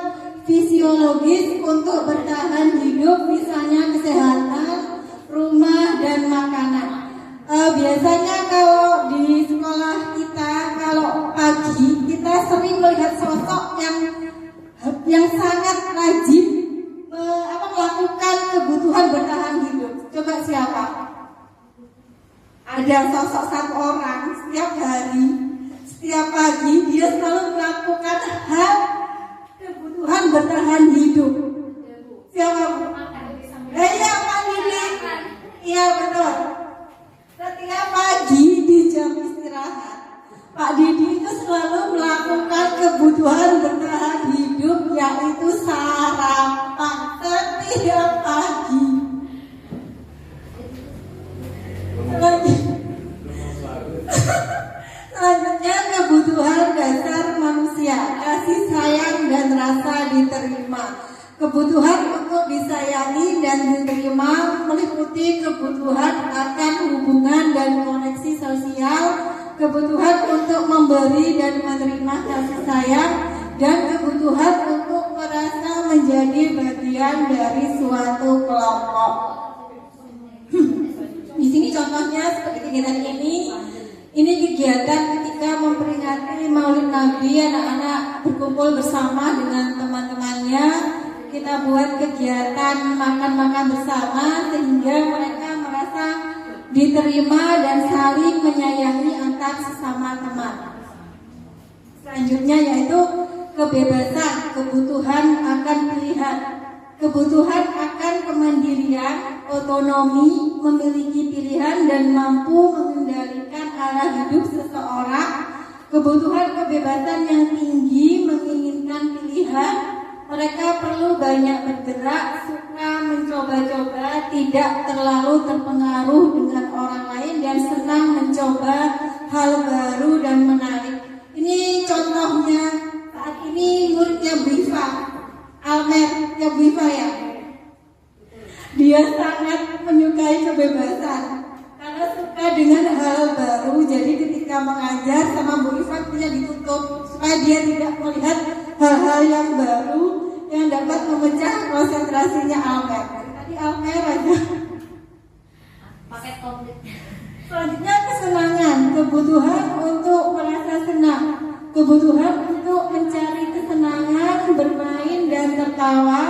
fisiologis untuk bertahan hidup, misalnya kesehatan, rumah, dan makanan. Biasanya kalau di sekolah kita, kalau pagi kita sering melihat sosok yang sangat rajin melakukan kebutuhan bertahan hidup. Coba siapa? Ada sosok satu orang setiap hari, setiap pagi dia selalu melakukan hal kebutuhan bertahan hidup. Siapa? Iya, Pak Didi. Iya, betul. Setiap pagi di jam istirahat, Pak Didi itu selalu melakukan kebutuhan bertahan hidup, yaitu sarapan setiap pagi. Selanjutnya, kebutuhan dasar manusia, kasih sayang dan rasa diterima. Kebutuhan untuk disayangi dan diterima meliputi kebutuhan akan hubungan dan koneksi sosial, kebutuhan untuk memberi dan menerima kasih sayang, dan kebutuhan untuk merasa menjadi bagian dari suatu kelompok. Di sini contohnya seperti kegiatan ini kegiatan ketika memperingati Maulid Nabi, anak-anak berkumpul bersama dengan teman-temannya. Kita buat kegiatan makan-makan bersama sehingga mereka merasa diterima dan saling menyayangi antar sesama teman. Selanjutnya yaitu kebebasan, kebutuhan akan pilihan, kebutuhan akan kemandirian, otonomi, memiliki pilihan dan mampu mengendalikan arah hidup seseorang, kebutuhan kebebasan yang tinggi, menginginkan pilihan. Mereka perlu banyak bergerak, suka mencoba-coba, tidak terlalu terpengaruh dengan orang lain, dan senang mencoba hal baru dan menarik. Ini contohnya saat ini muridnya Briva, Almernya Briva ya. Dia sangat menyukai kebebasan karena suka dengan hal baru. Jadi ketika mengajar sama Bu Briva dia ditutup supaya dia tidak melihat hal-hal yang baru yang dapat memecah konsentrasinya Almer. Tadi Almer aja. Paket komplit. Selanjutnya kesenangan, kebutuhan untuk merasa senang, kebutuhan untuk mencari kesenangan, bermain dan tertawa.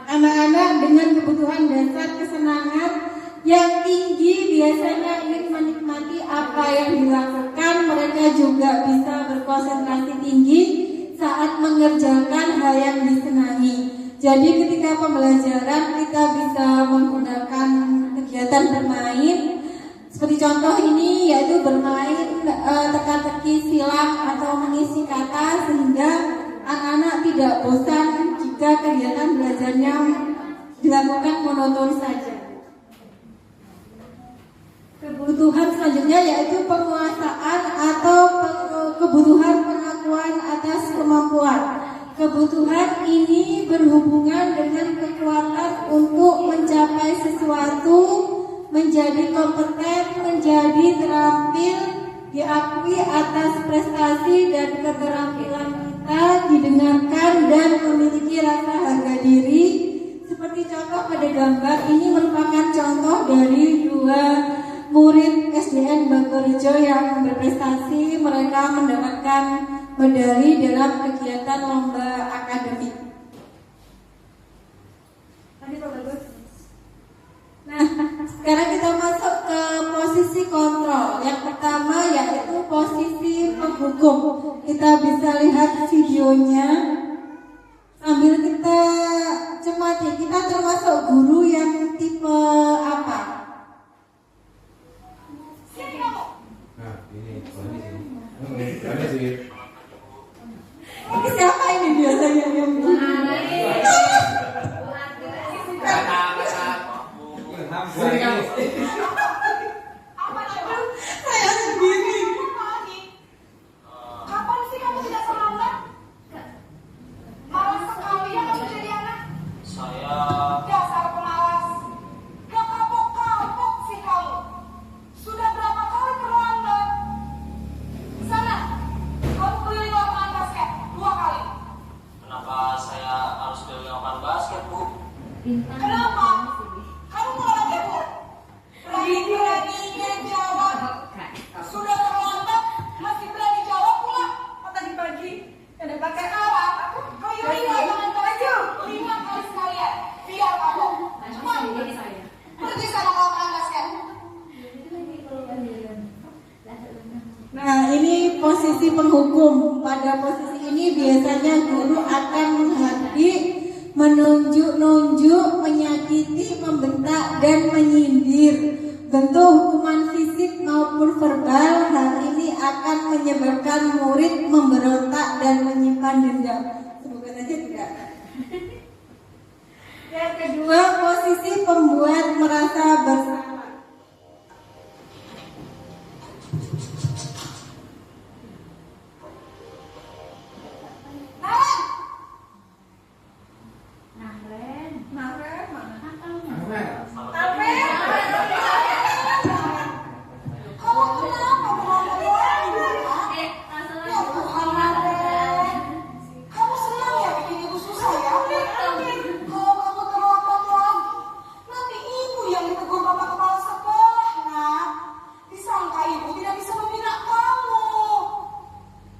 Anak-anak dengan kebutuhan dasar kesenangan yang tinggi biasanya ingin menikmati apa yang dilakukan. Mereka juga bisa berkonsentrasi tinggi saat mengerjakan hal yang disenangi. Jadi ketika pembelajaran kita bisa menggunakan kegiatan bermain. Seperti contoh ini yaitu bermain teka-teki, silang atau mengisi kata sehingga anak-anak tidak bosan jika kegiatan belajarnya dilakukan monoton saja. Kebutuhan selanjutnya yaitu penguasaan atau kebutuhan pengakuan atas kemampuan. Kebutuhan ini berhubungan dengan kekuatan untuk mencapai sesuatu, menjadi kompeten, menjadi terampil, diakui atas prestasi dan keterampilan kita, didengarkan dan memiliki rasa harga diri. Seperti contoh pada gambar ini merupakan contoh dari 2 murid SDN Bangkorejo yang berprestasi. Mereka mendapatkan medali dalam kegiatan lomba akademik. Nah, sekarang kita masuk ke posisi kontrol. Yang pertama yaitu posisi penghukum. Kita bisa lihat videonya sambil kita cermati. Kita termasuk guru yang tipe apa? Saya sendiri. Kapan sih kamu tidak semangat? Malas sekali ya kamu jadi anak. Saya Dasar pemalas. Gak kapok-kapok sih kamu. Sudah berapa kali terlambat? Sana, kamu keliling lapangan basket 2 kali. kenapa saya harus keliling lapangan basket, Bu? Kenapa? Kamu mulai heboh. Berani-beraninya jawab. Sudah terlambat, masih berani jawab pula. Oh, tadi pagi ada pakai Sekarang, keliling lapangan basket 5 kali sekalian. Biar kamu. Cepat. Pergi sana ke lapangan basket. Nah, ini posisi penghukum. Pada posisi ini biasanya guru akan menghardik, menunjuk-nunjuk, menyakiti, membentak, dan menyindir. Bentuk hukuman fisik maupun verbal hal ini akan menyebabkan murid memberontak dan menyimpan dendam. Semoga saja tidak. Yang kedua, posisi pembuat merasa bersalah. Kamu kenapa terlambat lagi? Ya Tuhan, Naren. Kamu senang ya bikin ibu susah ya? Kalau kamu terlambat lagi, nanti ibu yang ditegur bapak kepala sekolah, nak. Disangka ibu tidak bisa membina kamu.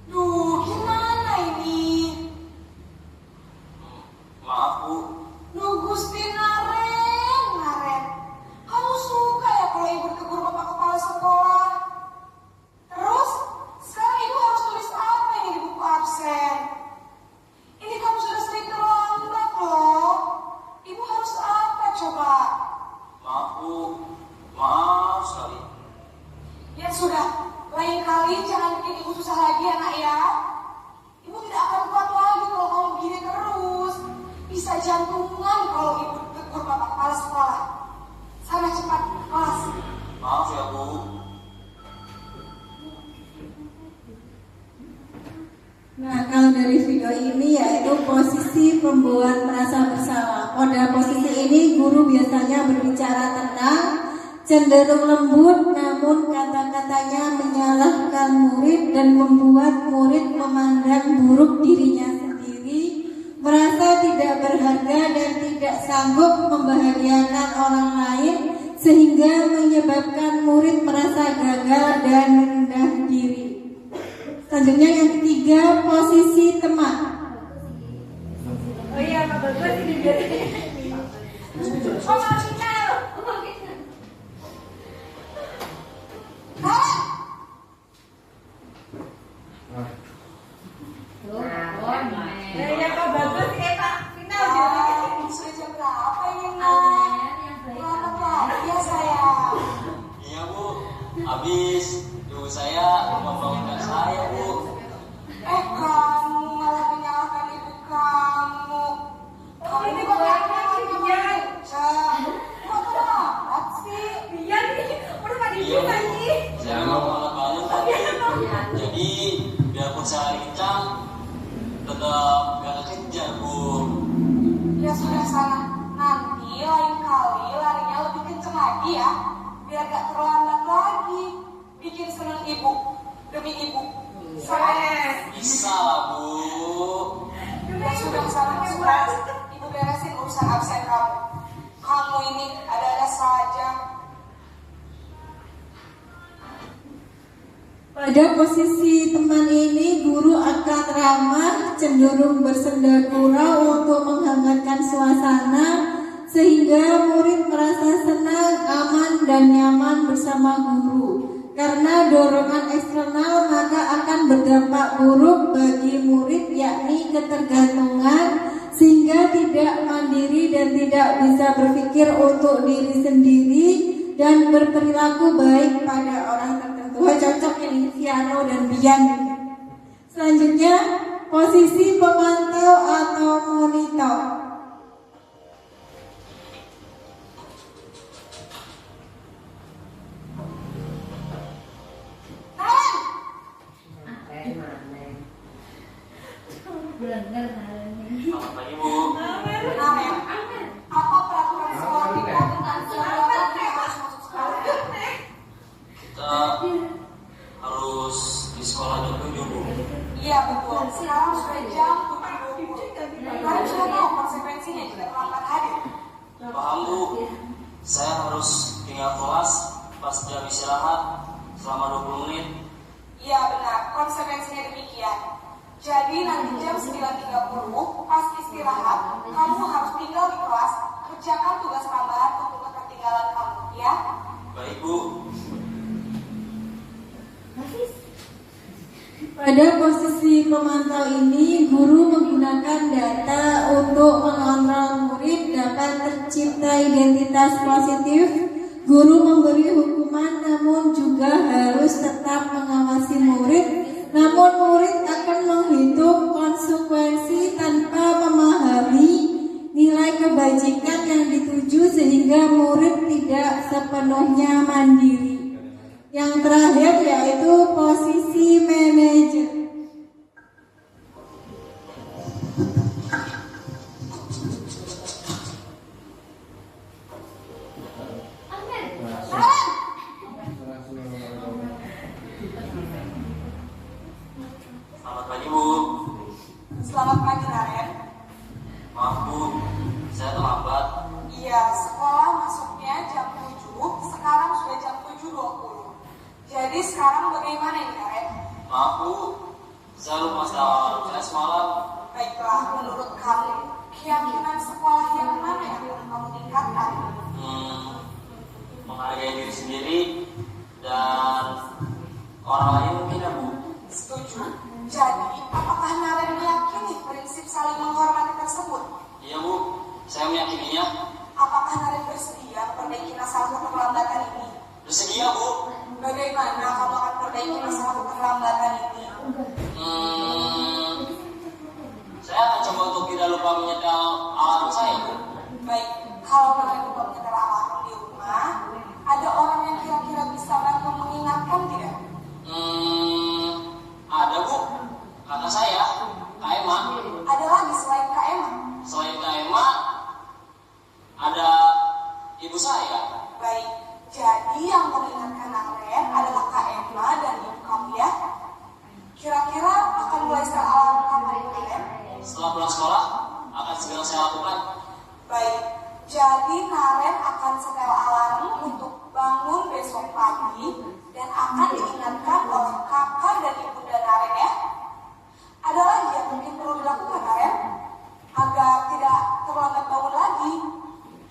Duh, gimana ini? Maaf, Bu. Duh, Gusti Naren. Kamu suka ya kalau ibu ditegur bapak kepala sekolah? Terus, sekarang ibu harus tulis apa ini di buku absen? Ini kamu sudah sering terlambat loh. Ibu harus apa coba? Maaf, Bu. Maaf sekali. Ya sudah, lain kali jangan bikin ibu susah lagi ya nak ya. Ibu tidak akan kuat lagi kalau kamu begini terus. Bisa jantungan kalau ibu tegur bapak kepala sekolah. Sana cepat ke kelas. Maaf ya, Bu. Nah, kalau dari video ini yaitu posisi pembuat merasa bersalah. Pada posisi ini guru biasanya berbicara tenang, cenderung lembut, namun kata-katanya menyalahkan murid dan membuat murid memandang buruk dirinya sendiri, merasa tidak berharga dan tidak sanggup membahagiakan orang lain, sehingga menyebabkan murid merasa gagal dan rendah diri. Selanjutnya yang ketiga, posisi teman. Oh iya, Pak Bagus ini biar Oh, Marcel. Hah? ya, ya Pak Bagus, Pak final Sudah jam berapa ini, nak? Selamat pagi ya, sayang. Iya, Bu. Habis ibu saya membangunkan saya, Bu. Kamu malah menyalahkan ibu kamu. Kamu ini kok Bian. Kok terlambat sih? Biar nih, udah pada Iya, Bu. lagi. Saya mau banget tadi. Jadi biarpun saya lari kencang, tetap gak kejar, Bu. Ya sudah sana. Nanti lain kali larinya lebih kenceng lagi ya. Biar gak terlambat lagi. Bikin seneng ibu. Demi ibu. Sana. Bisa lah, Bu. Ya sudah sana. Ibu beresin urusan absen kamu. Kamu ini ada-ada saja. Pada posisi teman ini, guru akan ramah, cenderung bersenda gurau untuk menghangatkan suasana, sehingga murid merasa senang, aman, dan nyaman bersama guru. Karena dorongan eksternal, maka akan berdampak buruk bagi murid, yakni ketergantungan, sehingga tidak mandiri dan tidak bisa berpikir untuk diri sendiri dan berperilaku baik pada orang tertentu. Wah, cocok ini Viano dan Bian. Selanjutnya, posisi pemantau atau monitor. harus tinggal kelas pas jam istirahat selama 20 menit. Iya benar, konsekuensinya demikian. Jadi nanti jam 9.30 pas istirahat, kamu harus tinggal di kelas, kerjakan tugas tambahan untuk ketertinggalan kamu, ya? Baik Bu. Pada posisi pemantau ini, guru menggunakan data untuk mengontrol murid dapat tercipta identitas positif. Guru memberi hukuman namun juga harus tetap mengawasi murid. Namun murid akan menghitung konsekuensi tanpa memahami nilai kebajikan yang dituju sehingga murid tidak sepenuhnya mandiri. Yang terakhir yaitu posisi manajer. Selamat pagi Bu. Selamat pagi, Naren. Maaf Bu, saya terlambat. Iya, sekolah masuknya jam 7, sekarang sudah jam 7.20. Jadi sekarang bagaimana ini, Naren? Maaf Bu, saya lupa sarapan saya semalam. Baiklah, menurut kamu, keyakinan sekolah yang mana yang perlu kamu tingkatkan? Menghargai diri sendiri dan orang lain mungkin ya Bu. Setuju. Jadi, apakah Naren meyakini prinsip saling menghormati tersebut? Iya Bu, saya meyakininya. Apakah Naren bersedia memperbaiki masalah keterlambatan ini? Bersedia Bu. Bagaimana kamu akan perbaiki masalah keterlambatan ini? Saya akan coba untuk tidak lupa menyetel alarm saya Bu. Baik, kalau Naren lupa menyetel alarm di rumah, ada orang yang kira-kira bisa bantu mengingatkan tidak? Ada Bu, kata saya, Kak Emma. Ada lagi selain Kak Emma? Selain Kak Emma, ada ibu saya. Baik, jadi yang mengingatkan Naren adalah Kak Emma dan ibu kamu ya? Kira-kira akan mulai setel alarm kapan, Naren? Setelah pulang sekolah, akan segera saya lakukan. Baik, jadi Naren akan setel alarm untuk bangun besok pagi dan akan diingatkan oleh kakak dan ibunda Naren ya. Ada lagi yang mungkin perlu dilakukan Naren agar tidak terlambat bangun lagi.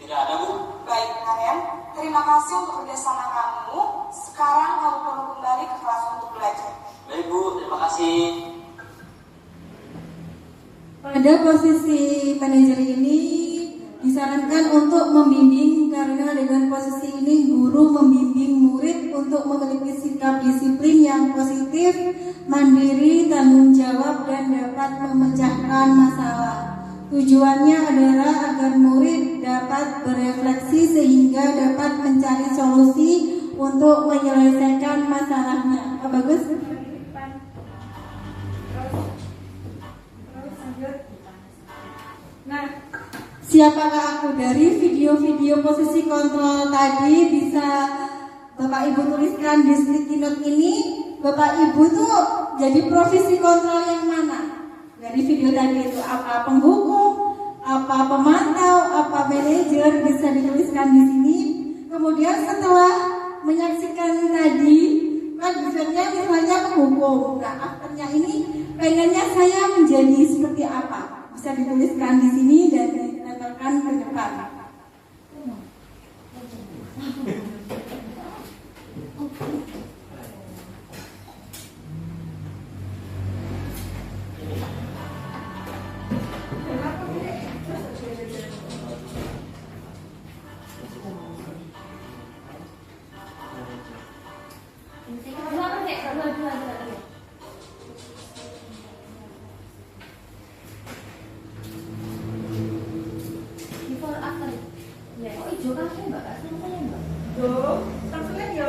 Tidak ada Bu. Baik Naren, terima kasih untuk kerjasama kamu. Sekarang kamu perlu kembali ke kelas untuk belajar. Baik Bu, terima kasih. Pada posisi manajer ini disarankan untuk membimbing karena dengan posisi ini guru membimbing murid untuk memiliki sikap disiplin yang positif, mandiri, tanggung jawab dan dapat memecahkan masalah. Tujuannya adalah agar murid dapat berefleksi sehingga dapat mencari solusi untuk menyelesaikan masalahnya. Bagus? Nah, siapakah aku? Dari video-video posisi kontrol tadi bisa Bapak Ibu tuliskan di sticky note ini. Bapak Ibu tuh jadi profesi kontrol yang mana? Dari video tadi itu apa penghukum, apa pemantau, apa manajer, bisa dituliskan di sini. Kemudian setelah menyaksikan tadi, kan misalnya penghukum. Nah, afternya ini pengennya saya menjadi seperti apa? Bisa dituliskan di sini dan ditempelkan ke depan. Before after. Ya, oh ijo kabeh Mbak, gak selesai Mbak. Terseleng ya.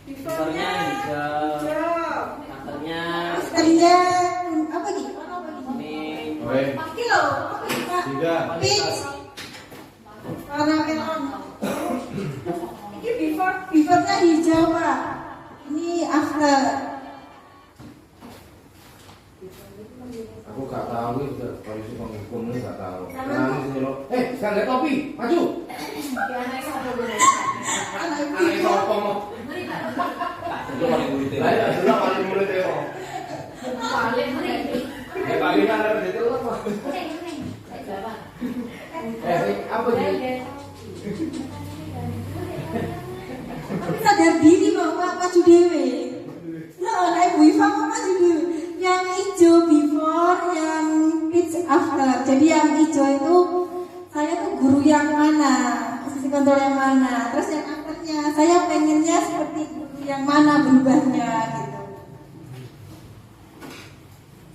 Beforenya hijau, afternya Afternya apa nih? pink, Pasti loh. Pink. Warna melon. Ini beforenya hijau Pak. Ini after. Aku gak tahu itu polisi penghukum ini gak tahu. Nah, ini sini loh. Sekarang lihat topi, maju. dewe. Nah, naik Bu Iva kok maju dewe. Yang hijau before, yang kids after. Jadi yang hijau itu saya tuh guru yang mana, posisi kontrol yang mana. Terus yang afternya saya pengennya seperti guru yang mana berubahnya gitu.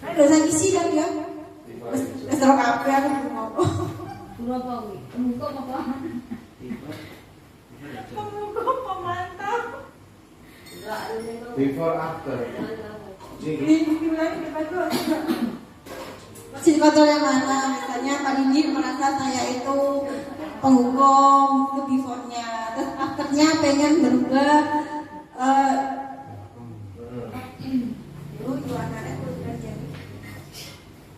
Saya udah saya isi kan ya. Terus kabeh aku mau. Guru apa kuwi? Pembuka apa? Pemukul pemantau. Before after. Posisi kontrol yang mana? Misalnya Pak Didi merasa saya itu penghukum, itu before-nya. Terus after-nya pengen berubah.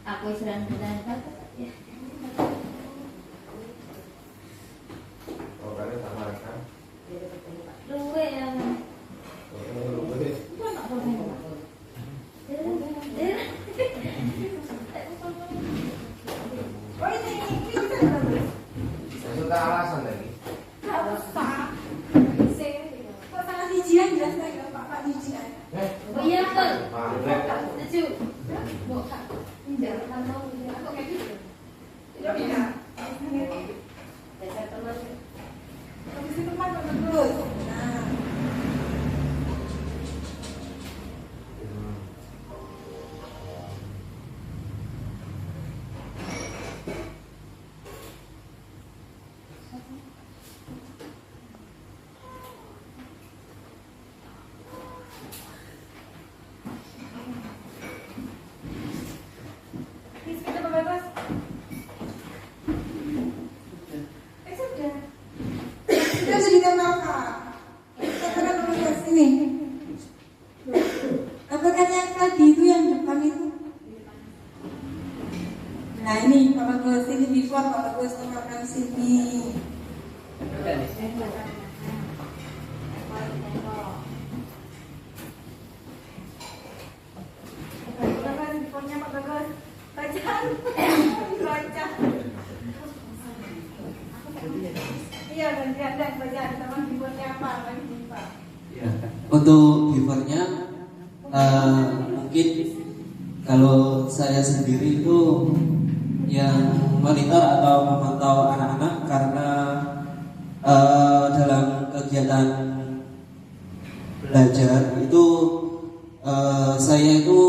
Aku sedang berdandan. Oh, kalian sama kan? Luwe yang Sudah alasan lagi. Kok salah dijian jelas ya Pak Dijian. oh iya betul. Mandek. Setuju. Bukan. Jangan tahu aku kayak gitu. Tidak bisa. Dasar teman. Posisi teman terus. Nah. Sudah jadi tambahkan. Katakan dulu ke sini. Apakah yang tadi itu yang depan itu? Nah ini Pak Bagus, ini before Pak Bagus tambahkan sini. Tambahkan before-nya Pak Bagus. Bacaan. Baca. Iya dan ada bacaan teman before-nya apa lagi Pak? Ya. Untuk givernya mungkin kalau saya sendiri itu yang monitor atau memantau anak-anak karena dalam kegiatan belajar itu saya itu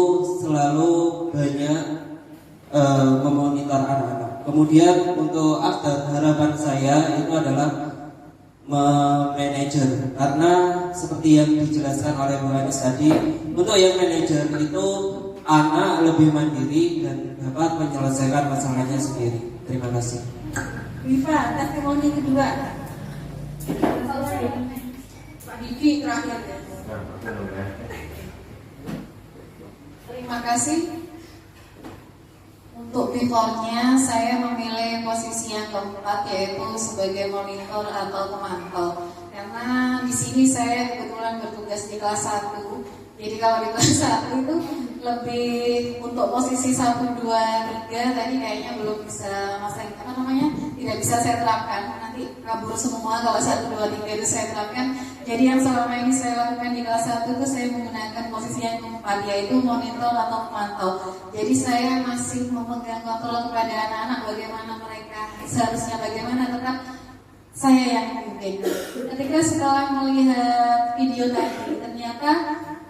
selalu banyak memonitor anak-anak. Kemudian untuk after harapan saya itu adalah manajer, karena seperti yang dijelaskan oleh Bu Anis tadi, untuk yang manajer itu anak lebih mandiri dan dapat menyelesaikan masalahnya sendiri. Terima kasih. Viva, testimoni kedua. Pak Diki terakhir. Nah, aku nunggu. Terima kasih. Untuk before-nya saya memilih posisi yang keempat, yaitu sebagai monitor atau pemantau. Karena di sini saya kebetulan bertugas di kelas 1. Jadi kalau di kelas 1 itu lebih untuk posisi 1, 2, 3 tadi kayaknya belum bisa tidak bisa saya terapkan. Nanti kabur semua kalau 1, 2, 3 itu saya terapkan. Jadi yang selama ini saya lakukan di kelas 1 itu saya menggunakan posisi yang keempat, yaitu monitor atau pemantau. Jadi saya masih memegang kontrol kepada anak-anak bagaimana mereka seharusnya bagaimana, tetap saya yang memimpin. Ketika setelah melihat video tadi, ternyata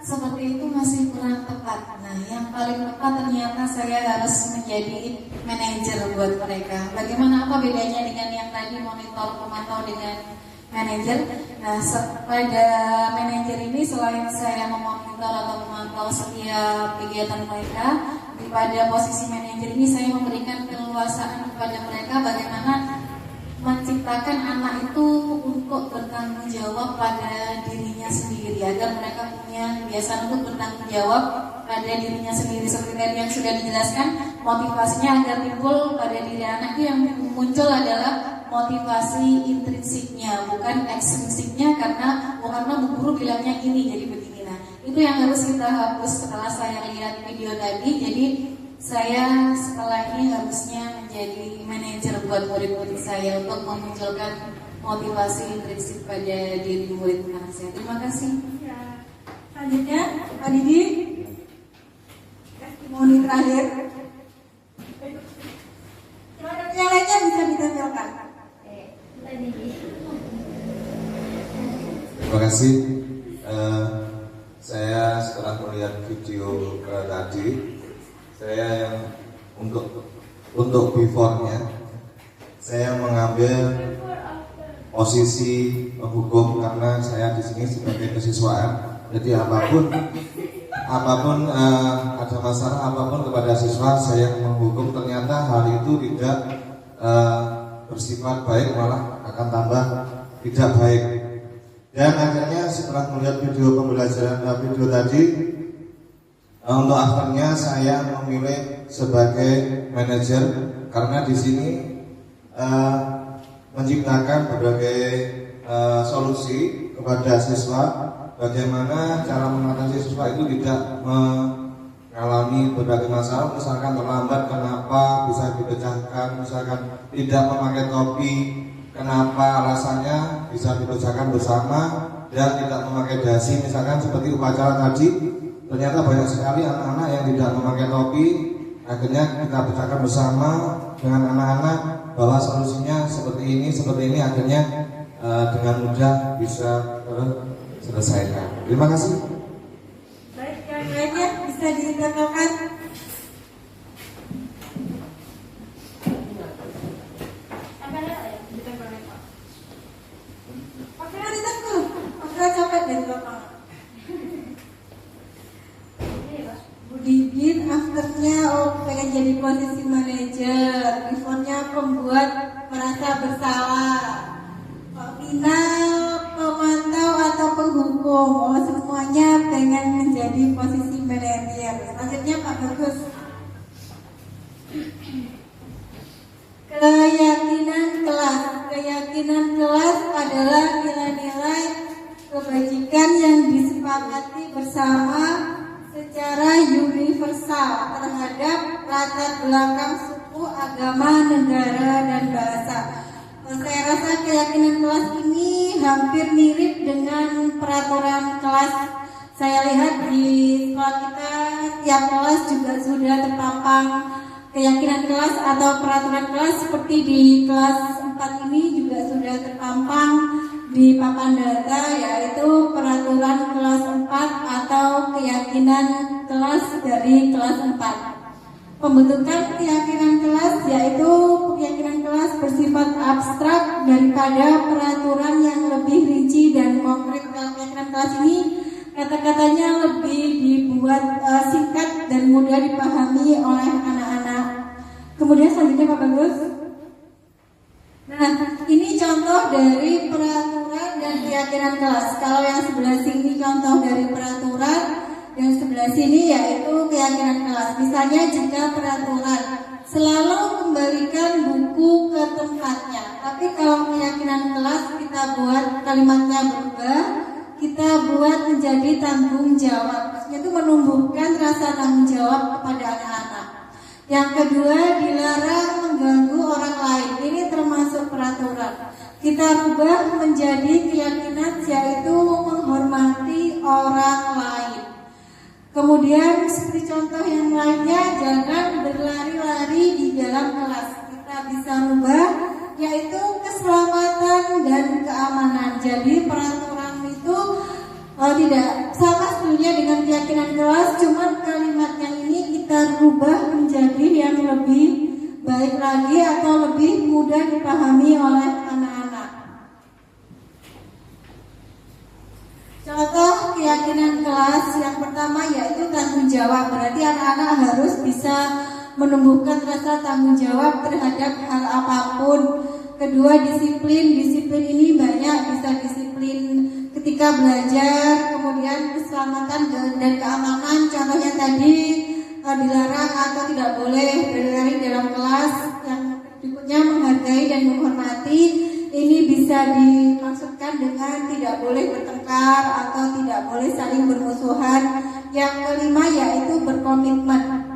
seperti itu masih kurang tepat. Nah, yang paling tepat ternyata saya harus menjadi manajer buat mereka. Bagaimana apa bedanya dengan yang tadi monitor pemantau dengan manajer? Nah, pada manajer ini selain saya memonitor atau memantau setiap kegiatan mereka, pada posisi manajer ini saya memberikan keleluasaan kepada mereka bagaimana menciptakan anak itu untuk bertanggung jawab pada dirinya sendiri, agar mereka punya kebiasaan untuk bertanggung jawab pada dirinya sendiri. Seperti tadi yang sudah dijelaskan, motivasinya agar timbul pada diri anak itu yang muncul adalah motivasi intrinsiknya, bukan ekstrinsiknya, karena bu guru bilangnya gini jadi begini. Nah, itu yang harus kita hapus setelah saya lihat video tadi. Jadi saya setelah ini harusnya menjadi manajer buat murid-murid saya untuk memunculkan motivasi intrinsik pada diri murid anak saya. Terima kasih. Selanjutnya, Pak Didi, testimoni terakhir. Yang lainnya bisa ditampilkan. Terima kasih. Saya setelah melihat video tadi, saya yang untuk before-nya, saya mengambil posisi hukum karena saya di sini sebagai kesiswaan. Jadi apapun ada masalah apapun kepada siswa, saya menghukum. Ternyata hal itu tidak bersifat baik, malah akan tambah tidak baik. Dan akhirnya setelah melihat video pembelajaran video tadi, untuk akhirnya saya memilih sebagai manajer karena di sini menciptakan berbagai solusi kepada siswa, bagaimana cara mengatasi siswa itu tidak mengalami berbagai masalah, misalkan terlambat kenapa bisa dipecahkan, misalkan tidak memakai topi kenapa alasannya bisa dipecahkan bersama, dan tidak memakai dasi misalkan seperti upacara tadi. Ternyata banyak sekali anak-anak yang tidak memakai topi, akhirnya kita pecahkan bersama dengan anak-anak bahwa solusinya seperti ini, akhirnya dengan mudah bisa terselesaikan. Terima kasih. Baik, yang lainnya bisa ditampilkan. Didin afternya pengen jadi posisi manajer, beforenya pembuat merasa bersalah, final pemantau atau penghukum, semuanya pengen menjadi posisi manajer. Selanjutnya Pak Bagus. Keyakinan kelas adalah nilai-nilai kebajikan yang disepakati bersama secara universal terhadap latar belakang suku, agama, negara, dan bahasa. Saya rasa keyakinan kelas ini hampir mirip dengan peraturan kelas. Saya lihat di sekolah kita tiap kelas juga sudah terpampang keyakinan kelas atau peraturan kelas, seperti di kelas 4 ini juga sudah terpampang di papan data, yaitu peraturan kelas 4 atau keyakinan kelas dari kelas 4. Pembentukan keyakinan kelas yaitu keyakinan kelas bersifat abstrak daripada peraturan yang lebih rinci dan konkret. Kalau keyakinan kelas ini kata-katanya lebih dibuat singkat dan mudah dipahami oleh anak-anak. Kemudian selanjutnya Pak Bagus. Nah, ini contoh dari peraturan dan keyakinan kelas. Kalau yang sebelah sini contoh dari peraturan, yang sebelah sini yaitu keyakinan kelas. Misalnya jika peraturan selalu kembalikan buku ke tempatnya, tapi kalau keyakinan kelas kita buat kalimatnya berubah, kita buat menjadi tanggung jawab. Maksudnya itu menumbuhkan rasa tanggung jawab kepada anak-anak. Yang kedua, dilarang mengganggu orang lain. Ini termasuk peraturan. Kita rubah menjadi keyakinan, yaitu menghormati orang lain. Kemudian seperti contoh yang lainnya, jangan berlari-lari di dalam kelas. Kita bisa rubah, yaitu keselamatan dan keamanan. Jadi peraturan itu tidak sama sebetulnya dengan keyakinan kelas, cuman kalimatnya ini kita rubah menjadi yang lebih baik lagi atau lebih mudah dipahami oleh anak-anak. Contoh keyakinan kelas yang pertama yaitu tanggung jawab. Berarti anak-anak harus bisa menumbuhkan rasa tanggung jawab terhadap hal apapun. Kedua, disiplin. Disiplin ini banyak, bisa disiplin ketika belajar, kemudian keselamatan dan keamanan. Contohnya tadi dilarang atau tidak boleh berlari dalam kelas. Yang berikutnya menghargai dan menghormati. Ini bisa dimaksudkan dengan tidak boleh bertengkar atau tidak boleh saling bermusuhan. Yang kelima yaitu berkomitmen.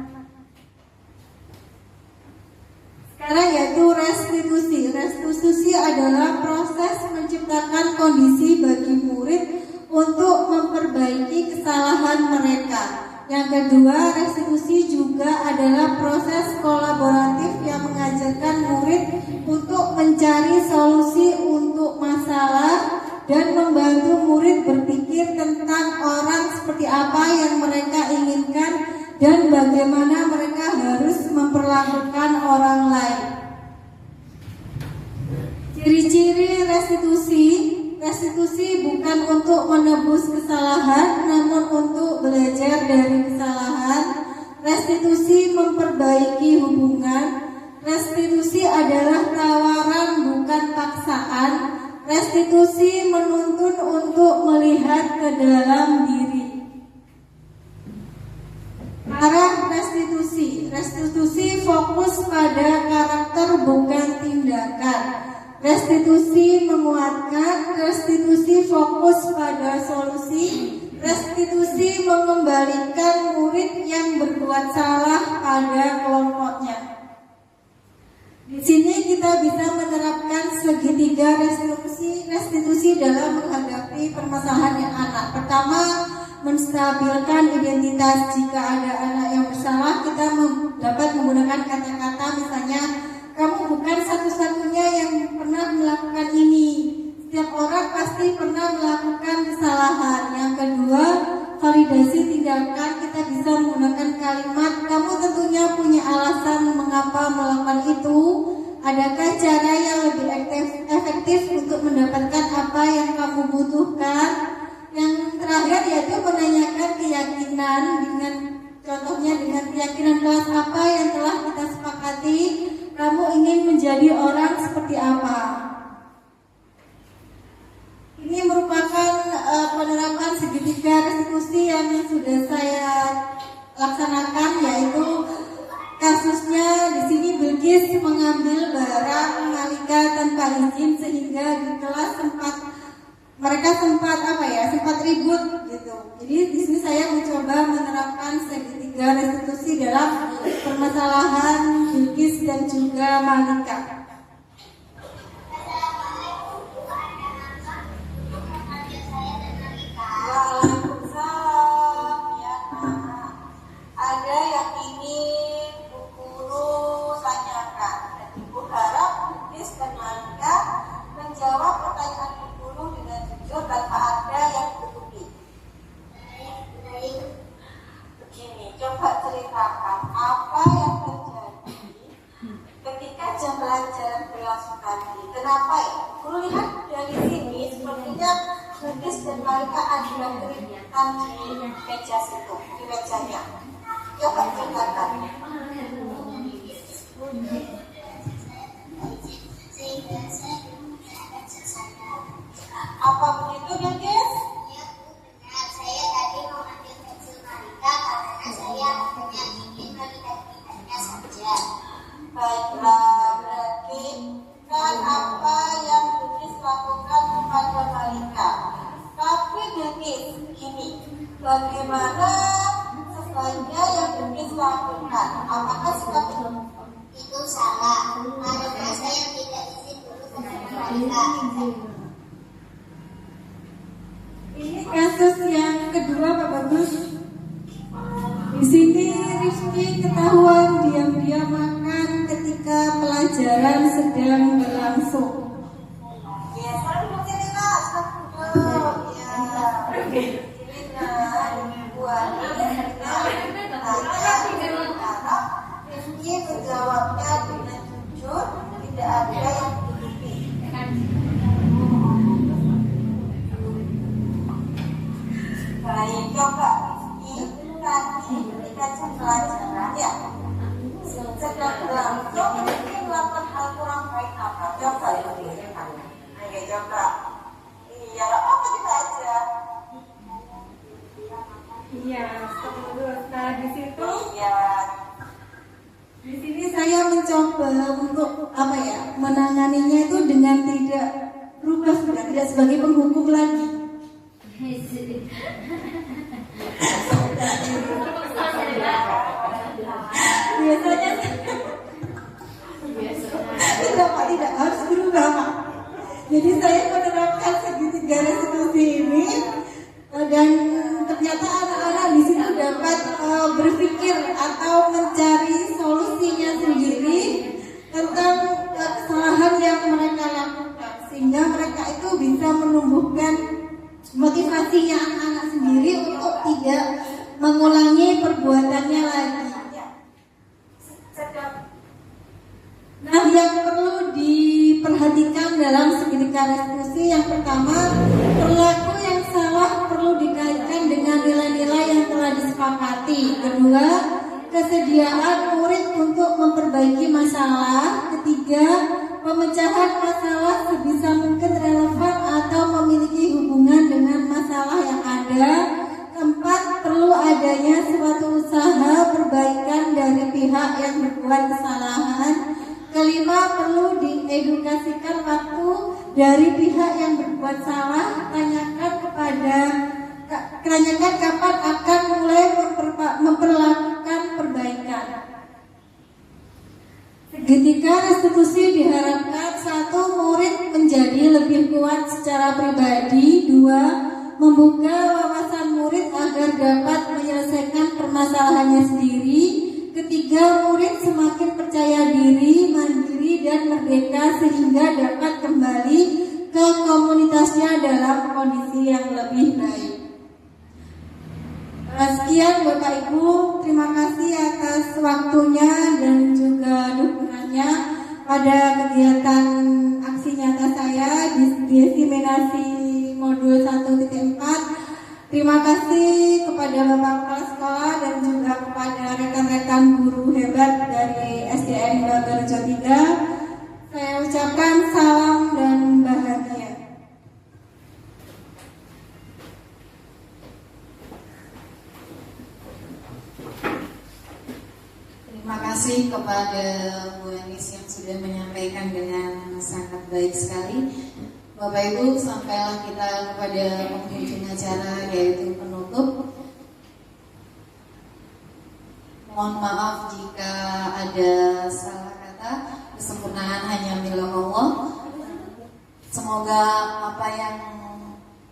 Sekarang yaitu restitusi. Restitusi adalah proses menciptakan kondisi bagi murid untuk memperbaiki memperbaiki kesalahan mereka. Yang kedua, restitusi juga adalah proses kolaboratif yang mengajarkan murid untuk mencari solusi untuk masalah dan membantu murid berpikir tentang orang seperti apa yang mereka inginkan dan bagaimana mereka harus memperlakukan orang lain. Ciri-ciri restitusi bukan untuk menebus kesalahan, namun untuk belajar dari kesalahan. Restitusi memperbaiki hubungan. Restitusi adalah tawaran bukan paksaan. Restitusi menuntun untuk melihat ke dalam diri. Arah restitusi. Restitusi fokus pada karakter bukan tindakan. Restitusi menguatkan, restitusi fokus pada solusi, restitusi mengembalikan murid yang berbuat salah pada kelompoknya. Di sini kita bisa menerapkan segitiga restitusi dalam menghadapi permasalahan yang anak. Pertama, menstabilkan identitas. Jika ada anak yang bersalah, kita dapat menggunakan kata-kata misalnya, kamu bukan satu-satunya yang pernah melakukan ini. Setiap orang pasti pernah melakukan kesalahan. Yang kedua, validasi tindakan. Kita bisa menggunakan kalimat, kamu tentunya punya alasan mengapa melakukan itu. Adakah cara yang lebih efektif untuk mendapatkan apa yang kamu butuhkan? Yang terakhir yaitu menanyakan keyakinan dengan contohnya dengan keyakinan kelas apa yang telah kita sepakati. Kamu ingin menjadi orang seperti apa? Ini merupakan penerapan segitiga restitusi yang sudah saya laksanakan, yaitu kasusnya di sini Bilqis mengambil barang Malika tanpa izin sehingga di kelas mereka sempat ribut gitu. Jadi di sini saya mencoba menerapkan segitiga restitusi dalam permasalahan Bilqis dan juga Malika. Waalaikumsalam ya Nak. Ada yang ingin Bu Guru tanyakan dan Ibu harap Bilqis dan Malika menjawab pertanyaan Bu Guru dengan jujur tanpa ada yang ditutupi. Begini, coba ceritakan apa yang terjadi ketika jam pelajaran berlangsung tadi. Kenapa ya? Guru lihat dari sini sepertinya Bilqis dan Malika ada keributan di meja situ, di mejanya. Coba ceritakan. Apa begitu Bilqis? Saya tadi mau ambil pensil Malika karena saya hanya ingin melihat pintarnya saja. Baiklah, berarti kan apa yang Bilqis lakukan kepada Malika. Tapi Bilqis, begini, bagaimana sebaiknya yang Bilqis lakukan? Apakah sikap Itu salah karena saya tidak izin dulu kepada Malika. Ini kasus yang kedua Pak Bagus. Di sini Rizky ketahuan diam-diam makan ketika pelajaran sedang berlangsung. ya selalu begini lah, selalu duduk ya. Ini nah, buat Rizky menjawabnya dengan jujur, tidak ada yang ditutupi. Baik, coba Rizky tadi ketika jam pelajaran ya sedang berlangsung, Rizky melakukan hal kurang baik apa? Coba Rizky. Oke, coba. Iya, apa kita aja? Iya, terus. Nah di situ, Iya. di sini saya mencoba untuk menanganinya itu dengan tidak berubah, tidak sebagai penghukum lagi. Biasanya tidak harus berubah Pak. Jadi saya menerapkan segitiga restitusi ini dan berpikir atau mencari solusinya sendiri tentang kesalahan yang mereka lakukan, sehingga mereka itu bisa menumbuhkan motivasinya anak-anak sendiri untuk tidak mengulangi perbuatannya lagi. Nah, yang perlu diperhatikan dalam segitiga restitusi, yang pertama, perilaku yang salah perlu dikaitkan dengan nilai-nilai yang telah disepakati. Kedua, kesediaan murid untuk memperbaiki masalah. Ketiga, pemecahan masalah sebisa mungkin relevan atau memiliki hubungan dengan masalah yang ada. Keempat, perlu adanya suatu usaha perbaikan dari pihak yang berbuat kesalahan. Kelima, perlu diedukasikan waktu dari pihak yang berbuat salah. Tanyakan kapan akan mulai memperlakukan perbaikan. Segitiga restitusi diharapkan: 1. Murid menjadi lebih kuat secara pribadi. 2. Membuka wawasan murid agar dapat menyelesaikan permasalahannya sendiri. Ketiga, murid semakin percaya diri, mandiri, dan merdeka sehingga dapat kembali ke komunitasnya dalam kondisi yang lebih baik. Sekian Bapak Ibu, terima kasih atas waktunya dan juga dukungannya pada kegiatan aksi nyata saya di diseminasi modul 1.4. Terima kasih kepada Bapak Kepala Sekolah dan juga kepada rekan-rekan guru hebat dari SDN Banggarejo 3. Saya ucapkan salam dan bahagia. Terima kasih kepada Bu Anis yang sudah menyampaikan dengan sangat baik sekali. Bapak Ibu, sampailah kita kepada penghujung acara, yaitu penutup. Mohon maaf jika ada salah kata, kesempurnaan hanya milik Allah. Semoga apa yang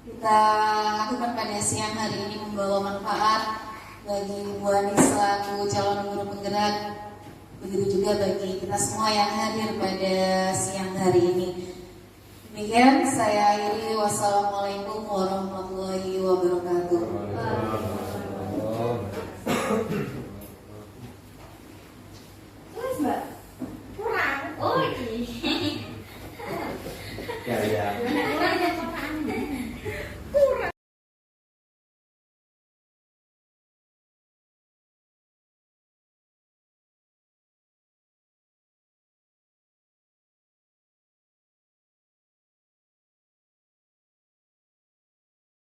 kita lakukan pada siang hari ini membawa manfaat bagi Bu Anis selaku calon guru penggerak, begitu juga bagi kita semua yang hadir pada siang hari ini. Demikian saya akhiri. Wassalamualaikum warahmatullahi wabarakatuh.